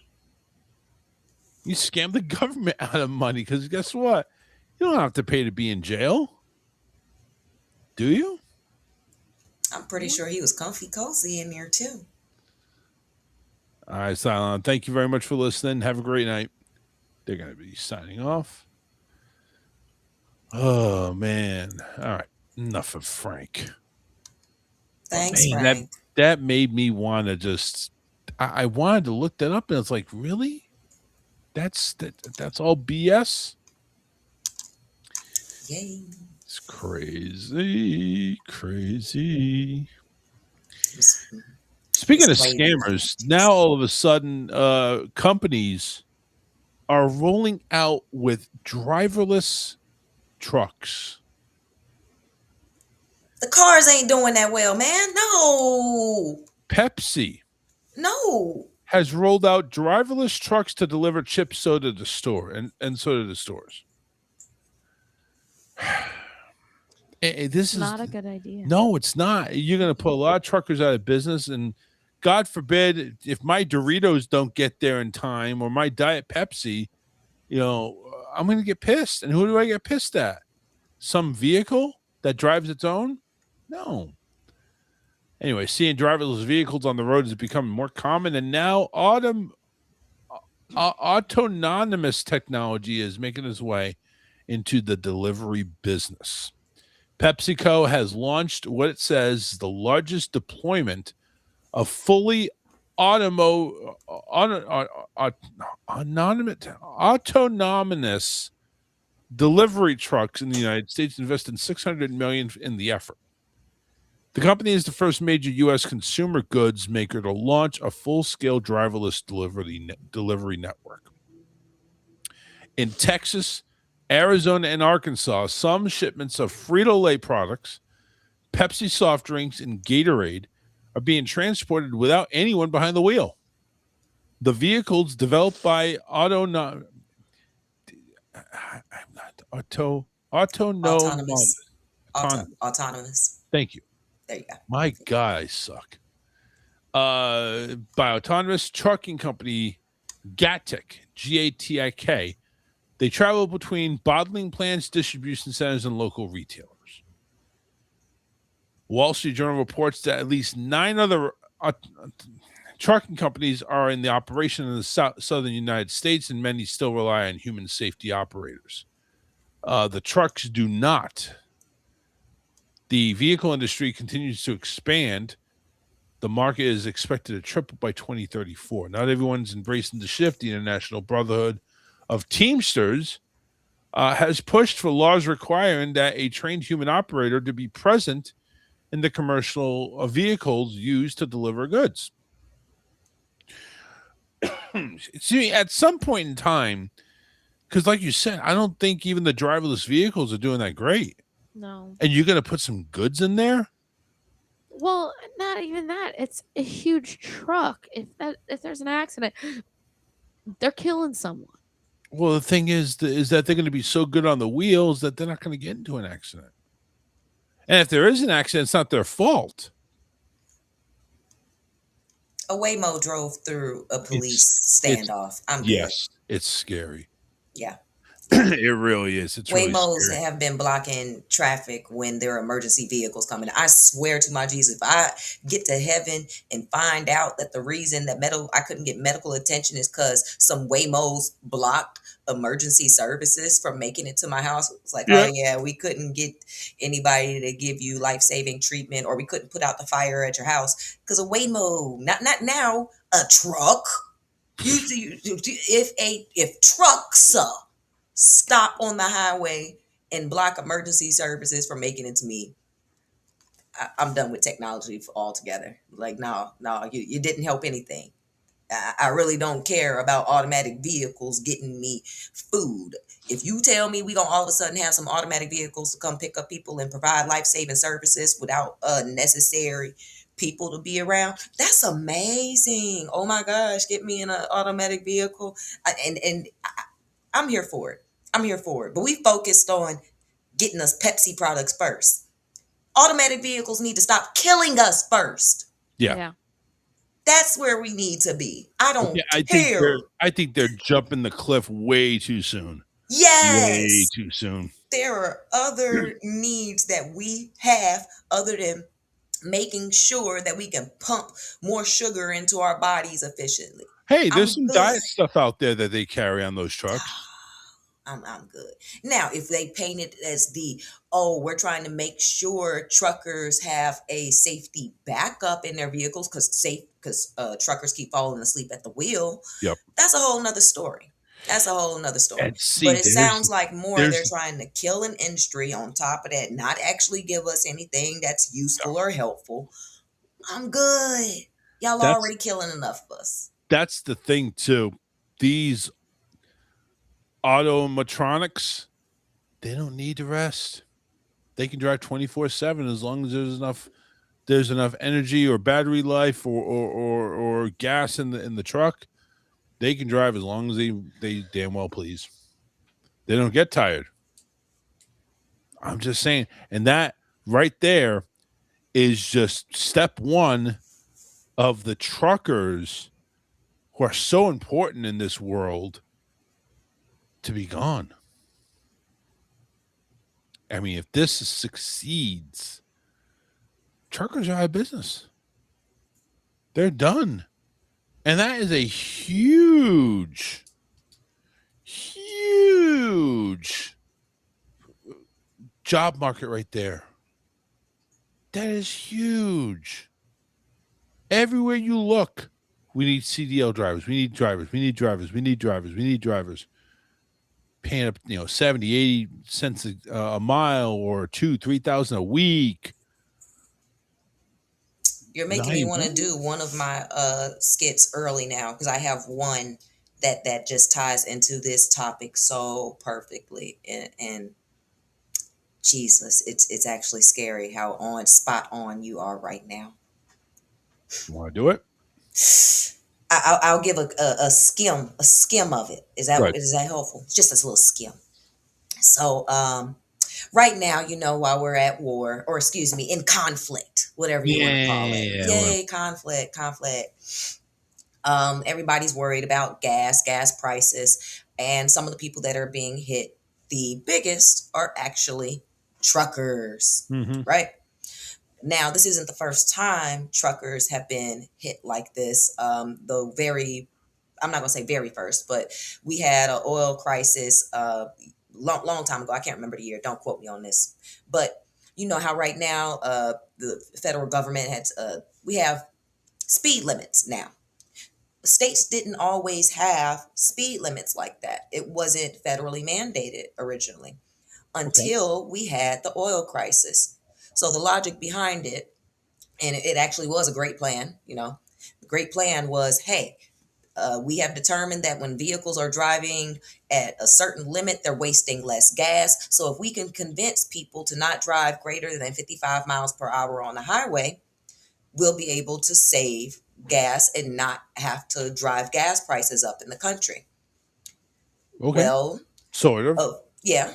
You scam the government out of money because guess what? You don't have to pay to be in jail. Do you? I'm pretty sure he was comfy cozy in there too. All right, Cylon. Thank you very much for listening. Have a great night. They're going to be signing off. Oh, man. All right. Enough of Frank. Thanks, Man, Frank. that made me want to just... I wanted to look that up, and it's like, really? That's all BS? Yay. It's crazy. Speaking of scammers, now all of a sudden, companies are rolling out with driverless trucks. The cars ain't doing that well, man. No. Pepsi No. has rolled out driverless trucks to deliver chip soda to store and soda to stores. This is Not a good idea. No, it's not. You're going to put a lot of truckers out of business, and God forbid if my Doritos don't get there in time or my Diet Pepsi, I'm going to get pissed. And who do I get pissed at? Some vehicle that drives its own? No. Anyway, seeing driverless vehicles on the road is becoming more common, and now autonomous technology is making its way into the delivery business. PepsiCo has launched what it says is the largest deployment of fully autonomous delivery trucks in the United States, invested $600 million in the effort. The company is the first major U.S. consumer goods maker to launch a full-scale driverless delivery network. In Texas, Arizona, and Arkansas, some shipments of Frito-Lay products, Pepsi soft drinks, and Gatorade are being transported without anyone behind the wheel. The vehicles developed by autonomous. Thank you. There you go. My God, I suck. By autonomous trucking company Gatik, Gatik. They travel between bottling plants, distribution centers, and local retailers. Wall Street Journal reports that at least 9 other trucking companies are in the operation in the southern United States, and many still rely on human safety operators. The trucks do not. The vehicle industry continues to expand. The market is expected to triple by 2034. Not everyone's embracing the shift. The International Brotherhood of Teamsters has pushed for laws requiring that a trained human operator to be present in the commercial vehicles used to deliver goods. See, at some point in time, because like you said, I don't think even the driverless vehicles are doing that great. No. And you're going to put some goods in there? Well, not even that. It's a huge truck. If there's an accident, they're killing someone. Well, the thing is that they're going to be so good on the wheels that they're not going to get into an accident. And if there is an accident, it's not their fault. A Waymo drove through a police standoff. I'm good. Yes, it's scary. Yeah. It really is. It's really Waymos scary. have been blocking traffic when there are emergency vehicles coming. I swear to my Jesus, if I get to heaven and find out that the reason that I couldn't get medical attention is because some Waymos blocked emergency services from making it to my house. It's like, oh yeah, we couldn't get anybody to give you life-saving treatment, or we couldn't put out the fire at your house because a Waymo, not now, a truck. If trucks stop on the highway and block emergency services from making it to me, I'm done with technology altogether. Like, no, you didn't help anything. I really don't care about automatic vehicles getting me food. If you tell me we gonna all of a sudden have some automatic vehicles to come pick up people and provide life-saving services without necessary people to be around, that's amazing. Oh my gosh, get me in an automatic vehicle. I'm here for it. But we focused on getting us Pepsi products first. Automatic vehicles need to stop killing us first. Yeah. That's where we need to be. I don't care. I think they're jumping the cliff way too soon. Yes. Way too soon. There are other needs that we have other than making sure that we can pump more sugar into our bodies efficiently. Hey, there's some diet stuff out there that they carry on those trucks. I'm good. Now, if they paint it as we're trying to make sure truckers have a safety backup in their vehicles because truckers keep falling asleep at the wheel. Yep. That's a whole nother story. And see, but it sounds like they're trying to kill an industry on top of that, not actually give us anything that's useful or helpful. I'm good. Y'all are already killing enough of us. That's the thing too. These automatronics, they don't need to rest. They can drive 24/7 as long as there's enough energy or battery life or gas in the truck. They can drive as long as they damn well please. They don't get tired. I'm just saying. And that right there is just step one of the truckers who are so important in this world to be gone. I mean, if this succeeds, truckers are out of business. They're done. And that is a huge job market right there. That is huge. Everywhere you look, We need CDL drivers. We need drivers. We need drivers. We need drivers. We need drivers. Paying up, 70, 80 cents a mile or 3,000 a week. You're making me want to do one of my skits early now because I have one that just ties into this topic so perfectly. And Jesus, it's actually scary how spot on you are right now. You want to do it? I'll give a skim of it. Is that Right. is that helpful? Just a little skim. So right now, while we're at war, or excuse me, in conflict, whatever you want to call it. Yeah, Yay, conflict. Everybody's worried about gas prices, and some of the people that are being hit the biggest are actually truckers, right? Now, this isn't the first time truckers have been hit like this. I'm not going to say very first, but we had an oil crisis long time ago. I can't remember the year. Don't quote me on this. But you know how right now the federal government we have speed limits now. States didn't always have speed limits like that. It wasn't federally mandated originally until we had the oil crisis. So the logic behind it, and it actually was a great plan, the great plan was, hey, we have determined that when vehicles are driving at a certain limit, they're wasting less gas. So if we can convince people to not drive greater than 55 miles per hour on the highway, we'll be able to save gas and not have to drive gas prices up in the country. Okay. Well, sort of. Yeah.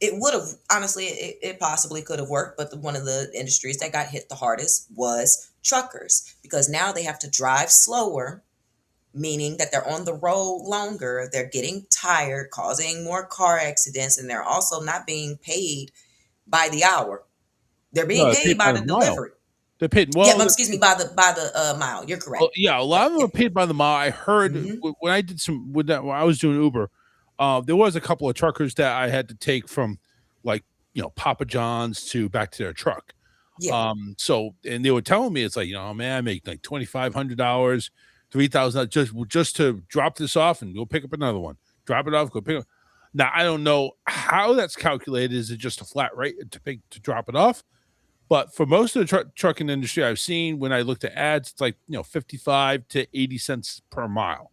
It would have, honestly, it possibly could have worked, but one of the industries that got hit the hardest was truckers, because now they have to drive slower, meaning that they're on the road longer, they're getting tired, causing more car accidents, and they're also not being paid by the hour. They're being paid by the delivery. They're paid By the mile. You're correct. Well, yeah, a lot of them are paid by the mile. I heard when I did when I was doing Uber, there was a couple of truckers that I had to take from, like, Papa John's back to their truck. Yeah. So, and they were telling me, it's like, man, I make like $2,500, $3,000 just to drop this off and go pick up another one. Drop it off, go pick up. Now, I don't know how that's calculated. Is it just a flat rate to drop it off? But for most of the trucking industry I've seen, when I looked at ads, it's like 55 to 80 cents per mile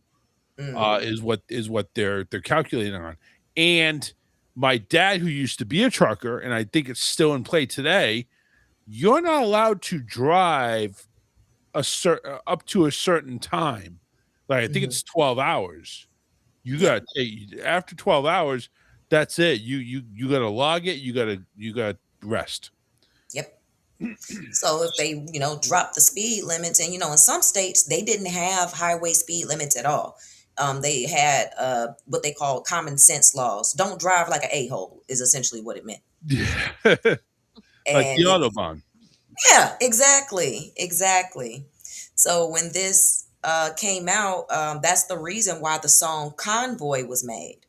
is what they're calculating on. And my dad, who used to be a trucker, and I think it's still in play today, you're not allowed to drive up to a certain time. Like, I think it's 12 hours. You got to after 12 hours, that's it. You got to log it. You got to rest. Yep. So if they, drop the speed limits, and, in some states, they didn't have highway speed limits at all. They had what they call common sense laws. Don't drive like an a-hole is essentially what it meant. Like the Autobahn. Yeah, exactly. So when this came out, that's the reason why the song Convoy was made.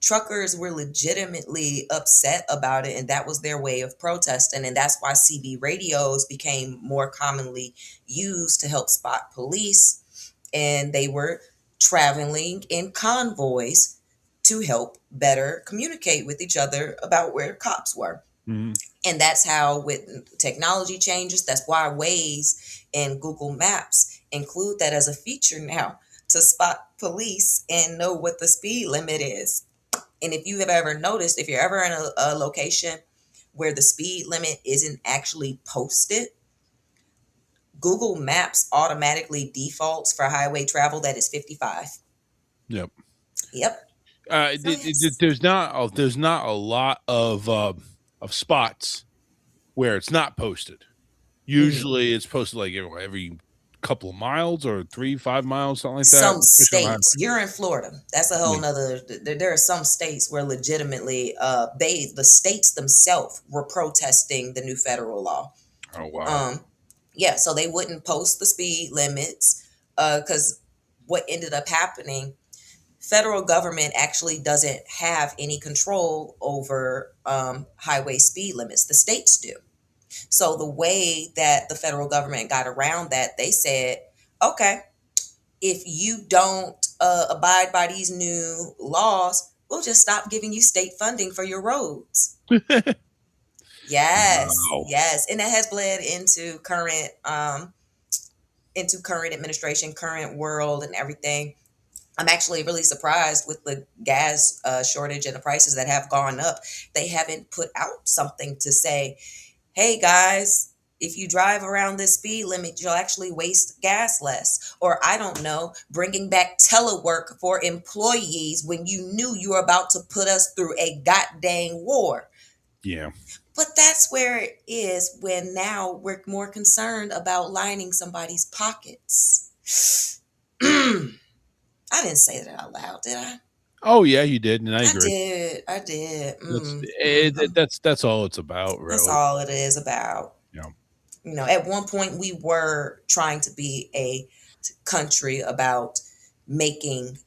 Truckers were legitimately upset about it, and that was their way of protesting. And that's why CB radios became more commonly used to help spot police. And they were traveling in convoys to help better communicate with each other about where cops were. Mm-hmm. And that's how, with technology changes, that's why Waze and Google Maps include that as a feature now to spot police and know what the speed limit is. And if you have ever noticed, if you're ever in a location where the speed limit isn't actually posted, Google Maps automatically defaults for highway travel that is 55. Yep. Yes. There's not a lot of spots where it's not posted. Usually it's posted like every couple of miles or 3-5 miles, something like that. Some states, you're in Florida. That's a whole nother. There are some states where legitimately, the states themselves were protesting the new federal law. Oh wow. Yeah, so they wouldn't post the speed limits because what ended up happening, federal government actually doesn't have any control over highway speed limits. The states do. So the way that the federal government got around that, they said, okay, if you don't abide by these new laws, we'll just stop giving you state funding for your roads. Yes, Wow. yes, and that has bled into current administration, current world, and everything. I'm actually really surprised with the gas shortage and the prices that have gone up. They haven't put out something to say, hey guys, if you drive around this speed limit, you'll actually waste gas less. Or I don't know, bringing back telework for employees when you knew you were about to put us through a goddamn war. Yeah. But that's where it is when now we're more concerned about lining somebody's pockets. I didn't say that out loud, did I? Oh yeah, you did, and I agree. I did. That's all it's about, really. That's all it is about. Yeah. You know, at one point we were trying to be a country about making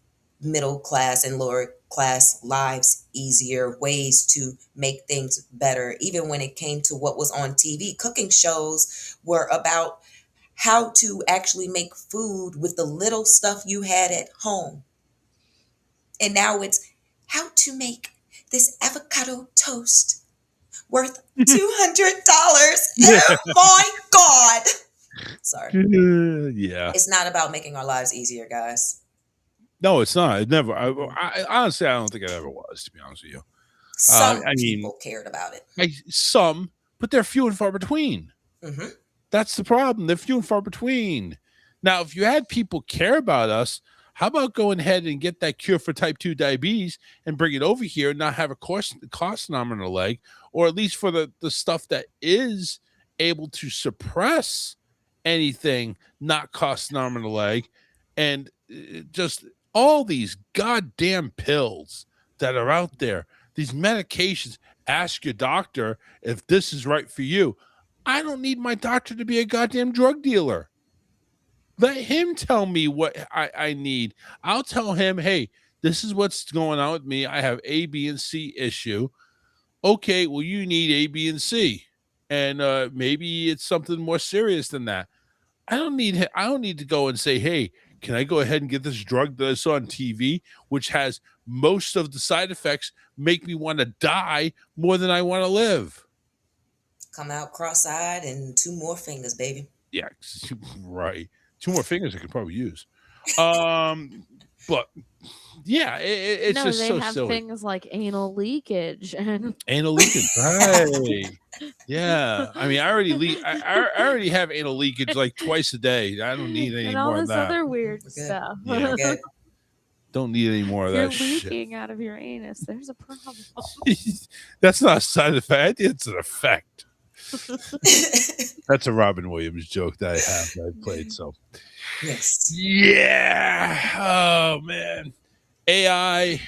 middle class and lower class lives easier, ways to make things better. Even when it came to what was on TV, cooking shows were about how to actually make food with the little stuff you had at home. And now it's how to make this avocado toast worth $200. Oh my God. Sorry. Yeah. It's not about making our lives easier, guys. No, it's not. It never. I honestly, I don't think it ever was. To be honest with you, Some I mean, people cared about it. some, but they're few and far between. Mm-hmm. That's the problem. They're few and far between. Now, if you had people care about us, how about going ahead and get that cure for type 2 diabetes and bring it over here and not have a cost arm and a leg, or at least for the stuff that is able to suppress anything, not cost an arm and a leg, and just all these goddamn pills that are out there, these medications. Ask your doctor if this is right for you. I don't need my doctor to be a goddamn drug dealer. Let him tell me what I need. I'll tell him, hey, this is what's going on with me. I have A, B, and C issue. Okay, well, you need A, B, and C. And maybe it's something more serious than that. I don't need to go and say, hey, can I go ahead and get this drug that I saw on TV, which has most of the side effects make me want to die more than I want to live? Come out cross-eyed and 2 more fingers, baby. Yeah, right. 2 more fingers I could probably use. But yeah, it's no, just they so have silly. things like anal leakage and Anal leakage, right? Yeah, I mean, I already have anal leakage like twice a day. I don't need any and all more of this that. other weird stuff. Yeah. Don't need any more of You're that shit. leaking out of your anus. There's a problem. That's not a side effect. It's an effect. That's a Robin Williams joke that I have that I played. So, yes, yeah. Oh man, AI.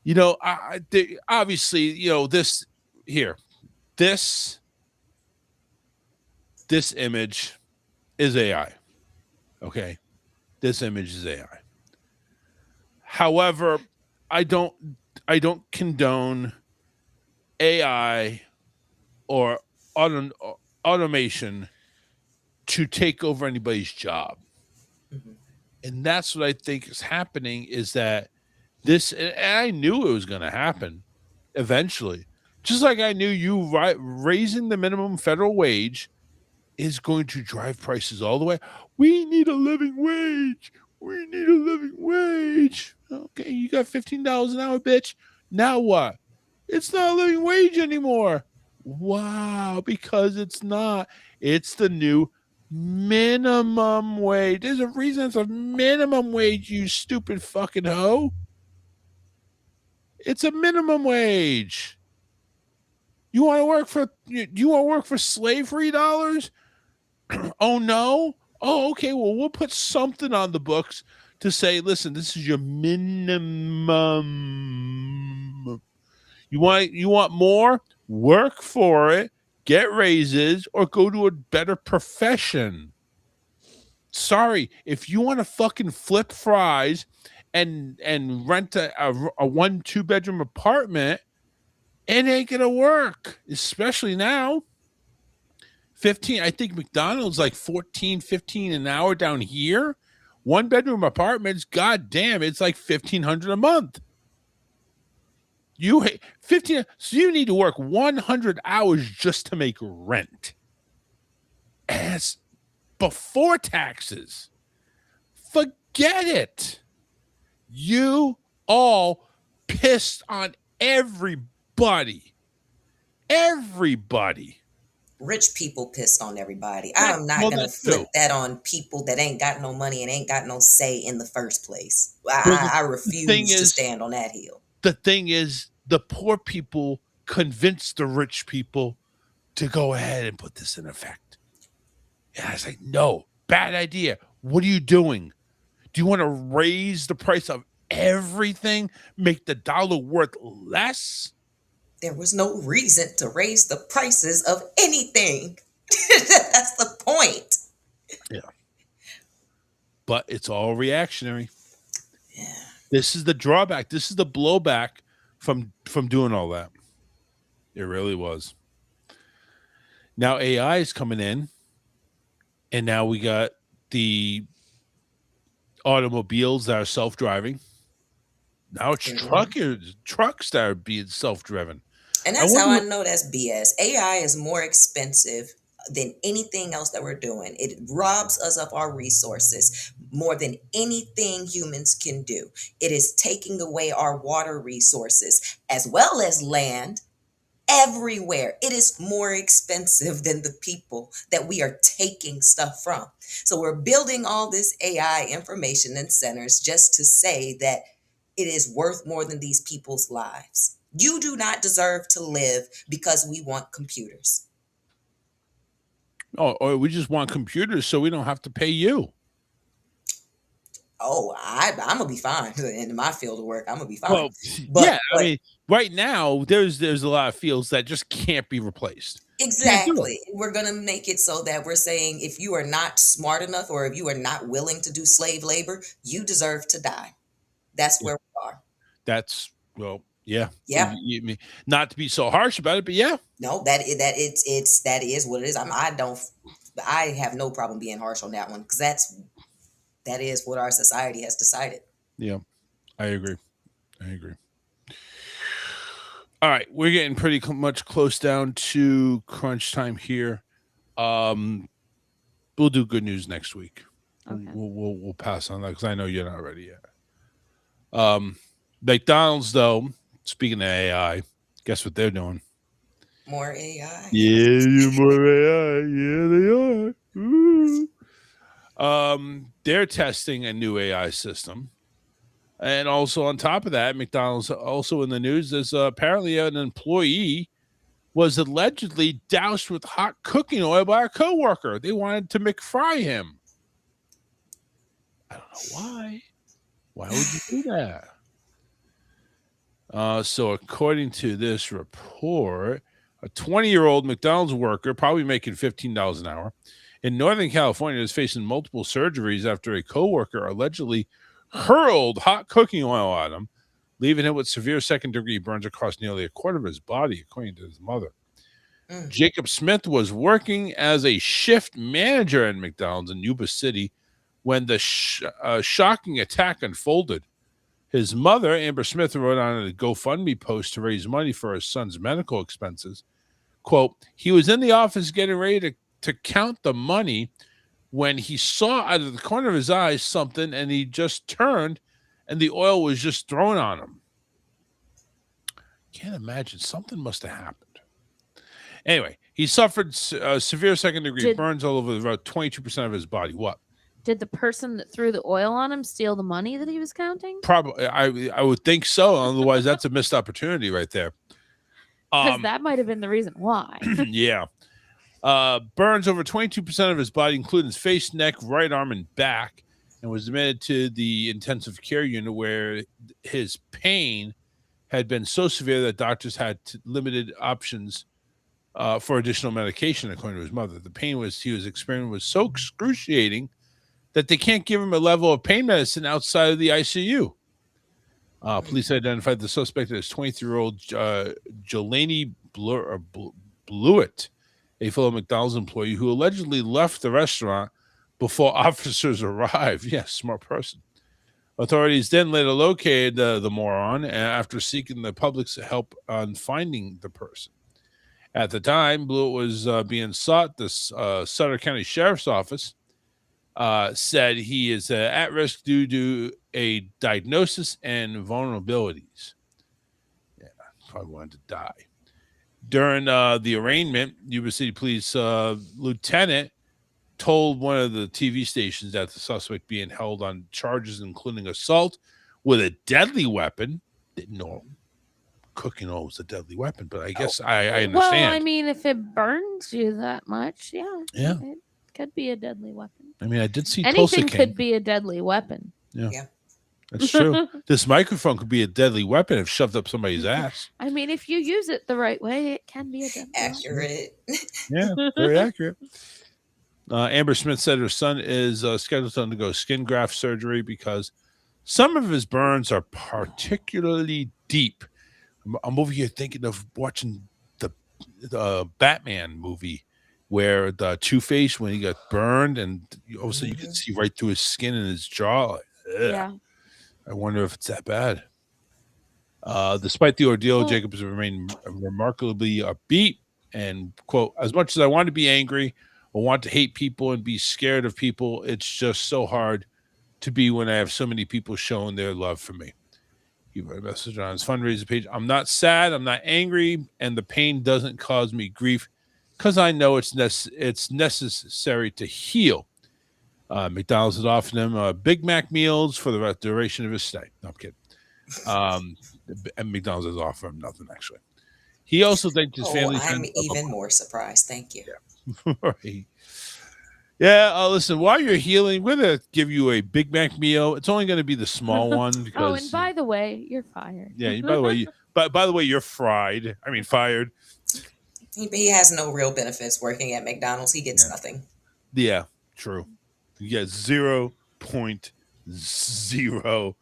You know, obviously, you know this here. This image is AI. Okay, this image is AI. However, I don't condone AI or automation to take over anybody's job. And that's what I think is happening is that this, and I knew it was going to happen eventually. Just like I knew raising the minimum federal wage is going to drive prices all the way. We need a living wage. We need a living wage. Okay, you got $15 an hour, bitch. Now what? It's not a living wage anymore. Wow, because it's not. It's the new minimum wage. There's a reason it's a minimum wage, you stupid fucking hoe. It's a minimum wage. You want to work for slavery dollars? Oh no. Oh, okay. Well, we'll put something on the books to say, listen, this is your minimum. You want more? Work for it, get raises, or go to a better profession. Sorry, if you want to fucking flip fries and rent a 1-2 bedroom apartment, it ain't gonna work, especially now. 15, I think McDonald's like 14, 15 an hour down here. 1-bedroom apartments, goddamn, it's like $1,500 a month. 15, so you need to work 100 hours just to make rent. And it's before taxes. Forget it. You all pissed on everybody. Everybody. Rich people pissed on everybody. I'm not going to flip that on people that ain't got no money and ain't got no say in the first place. I refuse to stand on that hill. The thing is, the poor people convinced the rich people to go ahead and put this in effect. And I was like, no, bad idea. What are you doing? Do you want to raise the price of everything? Make the dollar worth less? There was no reason to raise the prices of anything. That's the point. Yeah. But it's all reactionary. Yeah. This is the drawback. This is the blowback from doing all that. It really was. Now AI is coming in, and now we got the automobiles that are self-driving. Now it's trucks that are being self-driven. And that's how I know that's BS. AI is more expensive than anything else that we're doing. It robs us of our resources more than anything humans can do. It is taking away our water resources as well as land everywhere. It is more expensive than the people that we are taking stuff from. So we're building all this AI information and centers just to say that it is worth more than these people's lives. You do not deserve to live because we want computers. Oh, or we just want computers so we don't have to pay you. Oh, I'm gonna be fine in my field of work. I'm gonna be fine. Well, I mean, right now there's a lot of fields that just can't be replaced. Exactly. We're gonna make it so that we're saying if you are not smart enough or if you are not willing to do slave labor, you deserve to die. That's where we are. That's yeah. Yeah. Not to be so harsh about it, but yeah. No, that is what it is. I have no problem being harsh on that one because that is what our society has decided. Yeah, I agree. All right, we're getting pretty much close down to crunch time here. We'll do good news next week. Okay. We'll pass on that because I know you're not ready yet. McDonald's, though, speaking of AI, guess what they're doing? More AI. Yeah, more AI. Yeah, they are. Ooh. They're testing a new AI system. And also on top of that, McDonald's also in the news is apparently an employee was allegedly doused with hot cooking oil by a coworker. They wanted to McFry him. I don't know why. Why would you do that? So according to this report, a 20-year-old McDonald's worker, probably making $15 an hour, in Northern California is facing multiple surgeries after a coworker allegedly hurled hot cooking oil at him, leaving him with severe second-degree burns across nearly a quarter of his body, according to his mother. Jacob Smith was working as a shift manager at McDonald's in Yuba City when the shocking attack unfolded. His mother, Amber Smith, wrote on a GoFundMe post to raise money for his son's medical expenses. Quote, he was in the office getting ready to count the money when he saw out of the corner of his eye something, and he just turned, and the oil was just thrown on him. Can't imagine. Something must have happened. Anyway, he suffered severe second-degree burns all over about 22% of his body. What? Did the person that threw the oil on him steal the money that he was counting? Probably. I would think so. Otherwise, that's a missed opportunity right there. Because that might have been the reason why. Yeah. Burns over 22% of his body, including his face, neck, right arm, and back, and was admitted to the intensive care unit where his pain had been so severe that doctors had limited options for additional medication, according to his mother. The pain he was experiencing was so excruciating that they can't give him a level of pain medicine outside of the ICU. Police identified the suspect as 23-year-old Jelani Blewett, a fellow McDonald's employee who allegedly left the restaurant before officers arrived. Yes, smart person. Authorities then later located the moron after seeking the public's help on finding the person. At the time, Blewett was being sought. The Sutter County Sheriff's Office said he is at risk due to a diagnosis and vulnerabilities. Yeah, probably wanted to die. During the arraignment, Yuba City Police Lieutenant told one of the TV stations that the suspect being held on charges including assault with a deadly weapon. Didn't know cooking oil was a deadly weapon, but I guess I understand. Well, I mean, if it burns you that much, yeah, it could be a deadly weapon. I mean, I did see Anything Tulsa King. could be a deadly weapon. Yeah. That's true. This microphone could be a deadly weapon if shoved up somebody's ass. I mean, if you use it the right way, it can be a deadly accurate. Yeah, very accurate. Amber Smith said her son is scheduled to undergo skin graft surgery because some of his burns are particularly deep. I'm over here thinking of watching the Batman movie where the Two-Face, when he got burned, and all of a sudden you can see right through his skin and his jaw. Like, Yeah. I wonder if it's that bad. Despite the ordeal, Jacobs remained remarkably upbeat and, quote, as much as I want to be angry or want to hate people and be scared of people, it's just so hard to be when I have so many people showing their love for me. He wrote a message on his fundraiser page. I'm not sad, I'm not angry, and the pain doesn't cause me grief because I know it's necessary to heal. McDonald's is offering him Big Mac meals for the duration of his stay. No, I'm kidding. And McDonald's is offering him nothing, actually. He also thanked his family. I'm even more surprised. Thank you. Yeah. Right. Yeah, listen, while you're healing, we're going to give you a Big Mac meal. It's only going to be the small one. Because, and by the way, you're fired. Yeah, by the way, you're fried. I mean, fired. He has no real benefits working at McDonald's. He gets nothing. Yeah, true. You get 0.0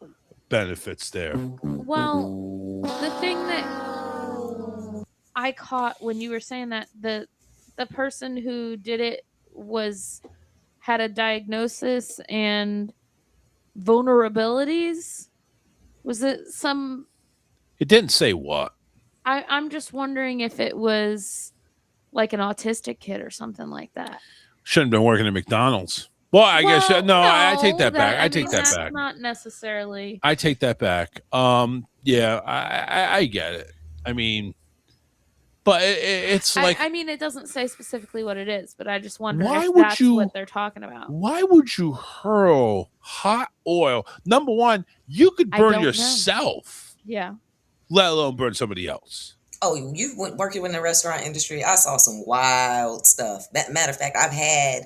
benefits there. Well, the thing that I caught when you were saying that the person who did it had a diagnosis and vulnerabilities. Was it some? It didn't say what. I'm just wondering if it was like an autistic kid or something like that. Shouldn't have been working at McDonald's. Well, I guess no. I take that back. I take that back. Not necessarily. I take that back. Yeah, I get it. I mean, but it's like I mean, it doesn't say specifically what it is, but I just wonder if that's what they're talking about. Why would you hurl hot oil? Number one, you could burn yourself. Yeah. Let alone burn somebody else. Oh, you went working in the restaurant industry. I saw some wild stuff. Matter of fact, I've had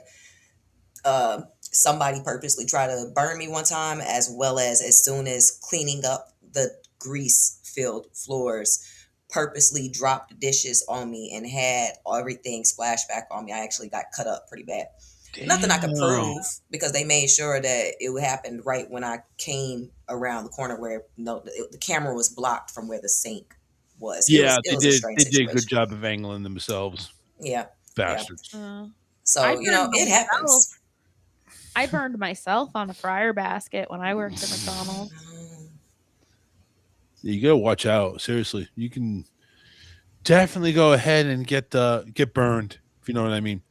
somebody purposely try to burn me one time, as well as soon as cleaning up the grease-filled floors, purposely dropped dishes on me and had everything splashed back on me. I actually got cut up pretty bad. Damn. Nothing I could prove because they made sure that it happened right when I came around the corner where the camera was blocked from where the sink was. Yeah, they did a good job of angling themselves. Yeah. Bastards. Yeah. So, it happens. I burned myself on a fryer basket when I worked at McDonald's. You gotta watch out. Seriously, you can definitely go ahead and get burned, if you know what I mean.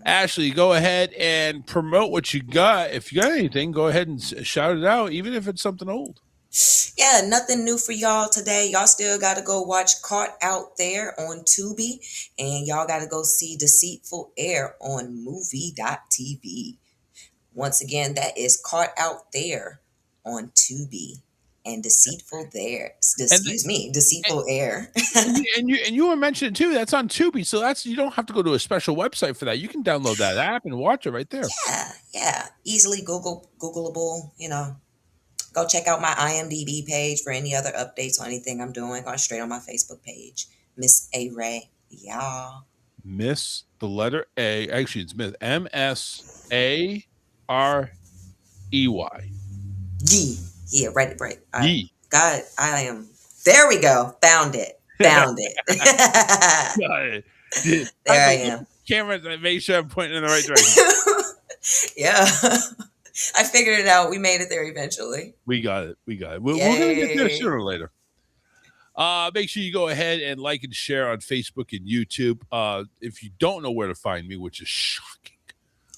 Ashley, go ahead and promote what you got. If you got anything, go ahead and shout it out, even if it's something old. Yeah, nothing new for y'all today. Y'all still got to go watch Caught Out There on Tubi, and y'all got to go see Deceitful Air on movie.tv. Once again, that is Caught Out There on Tubi. And Deceitful Air. and you were mentioning too. That's on Tubi, so you don't have to go to a special website for that. You can download that app and watch it right there. Yeah, easily Googleable. Go check out my IMDb page for any other updates on anything I'm doing. Go straight on my Facebook page, Miss A Ray. Yeah. Miss the letter A. Actually, it's Miss MSAREY. Yeah, right. God, I am. There we go. Found it. There I am. Camera, make sure I'm pointing in the right direction. Yeah. I figured it out. We made it there eventually. We got it. We're going to get there Yay. sooner or later. Make sure you go ahead and like and share on Facebook and YouTube. If you don't know where to find me, which is shocking,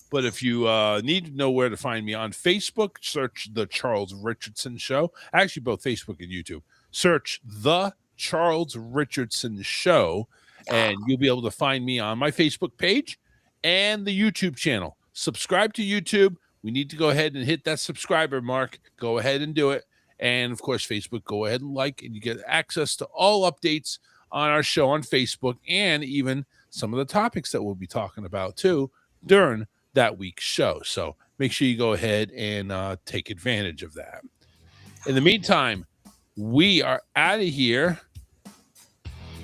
but if you need to know where to find me on Facebook, search The Charles Richardson Show. Actually, both Facebook and YouTube. Search The Charles Richardson Show, and you'll be able to find me on my Facebook page and the YouTube channel. Subscribe to YouTube. We need to go ahead and hit that subscriber mark. Go ahead and do it. And, of course, Facebook, go ahead and like, and you get access to all updates on our show on Facebook and even some of the topics that we'll be talking about, too, during that week's show. So make sure you go ahead and take advantage of that. In the meantime, we are out of here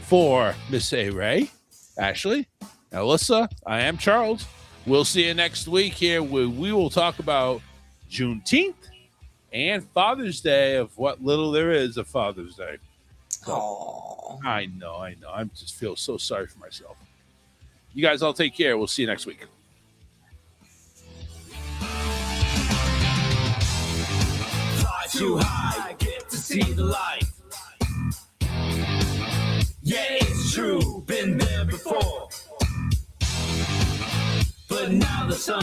for Miss A. Ray, Ashley, Alyssa. I am Charles. We'll see you next week here where we will talk about Juneteenth and Father's Day, of what little there is of Father's Day. Oh, I know. I just feel so sorry for myself. You guys all take care. We'll see you next week. Fly too high, get to see the light. Yeah, it's true, been there before. But now the sun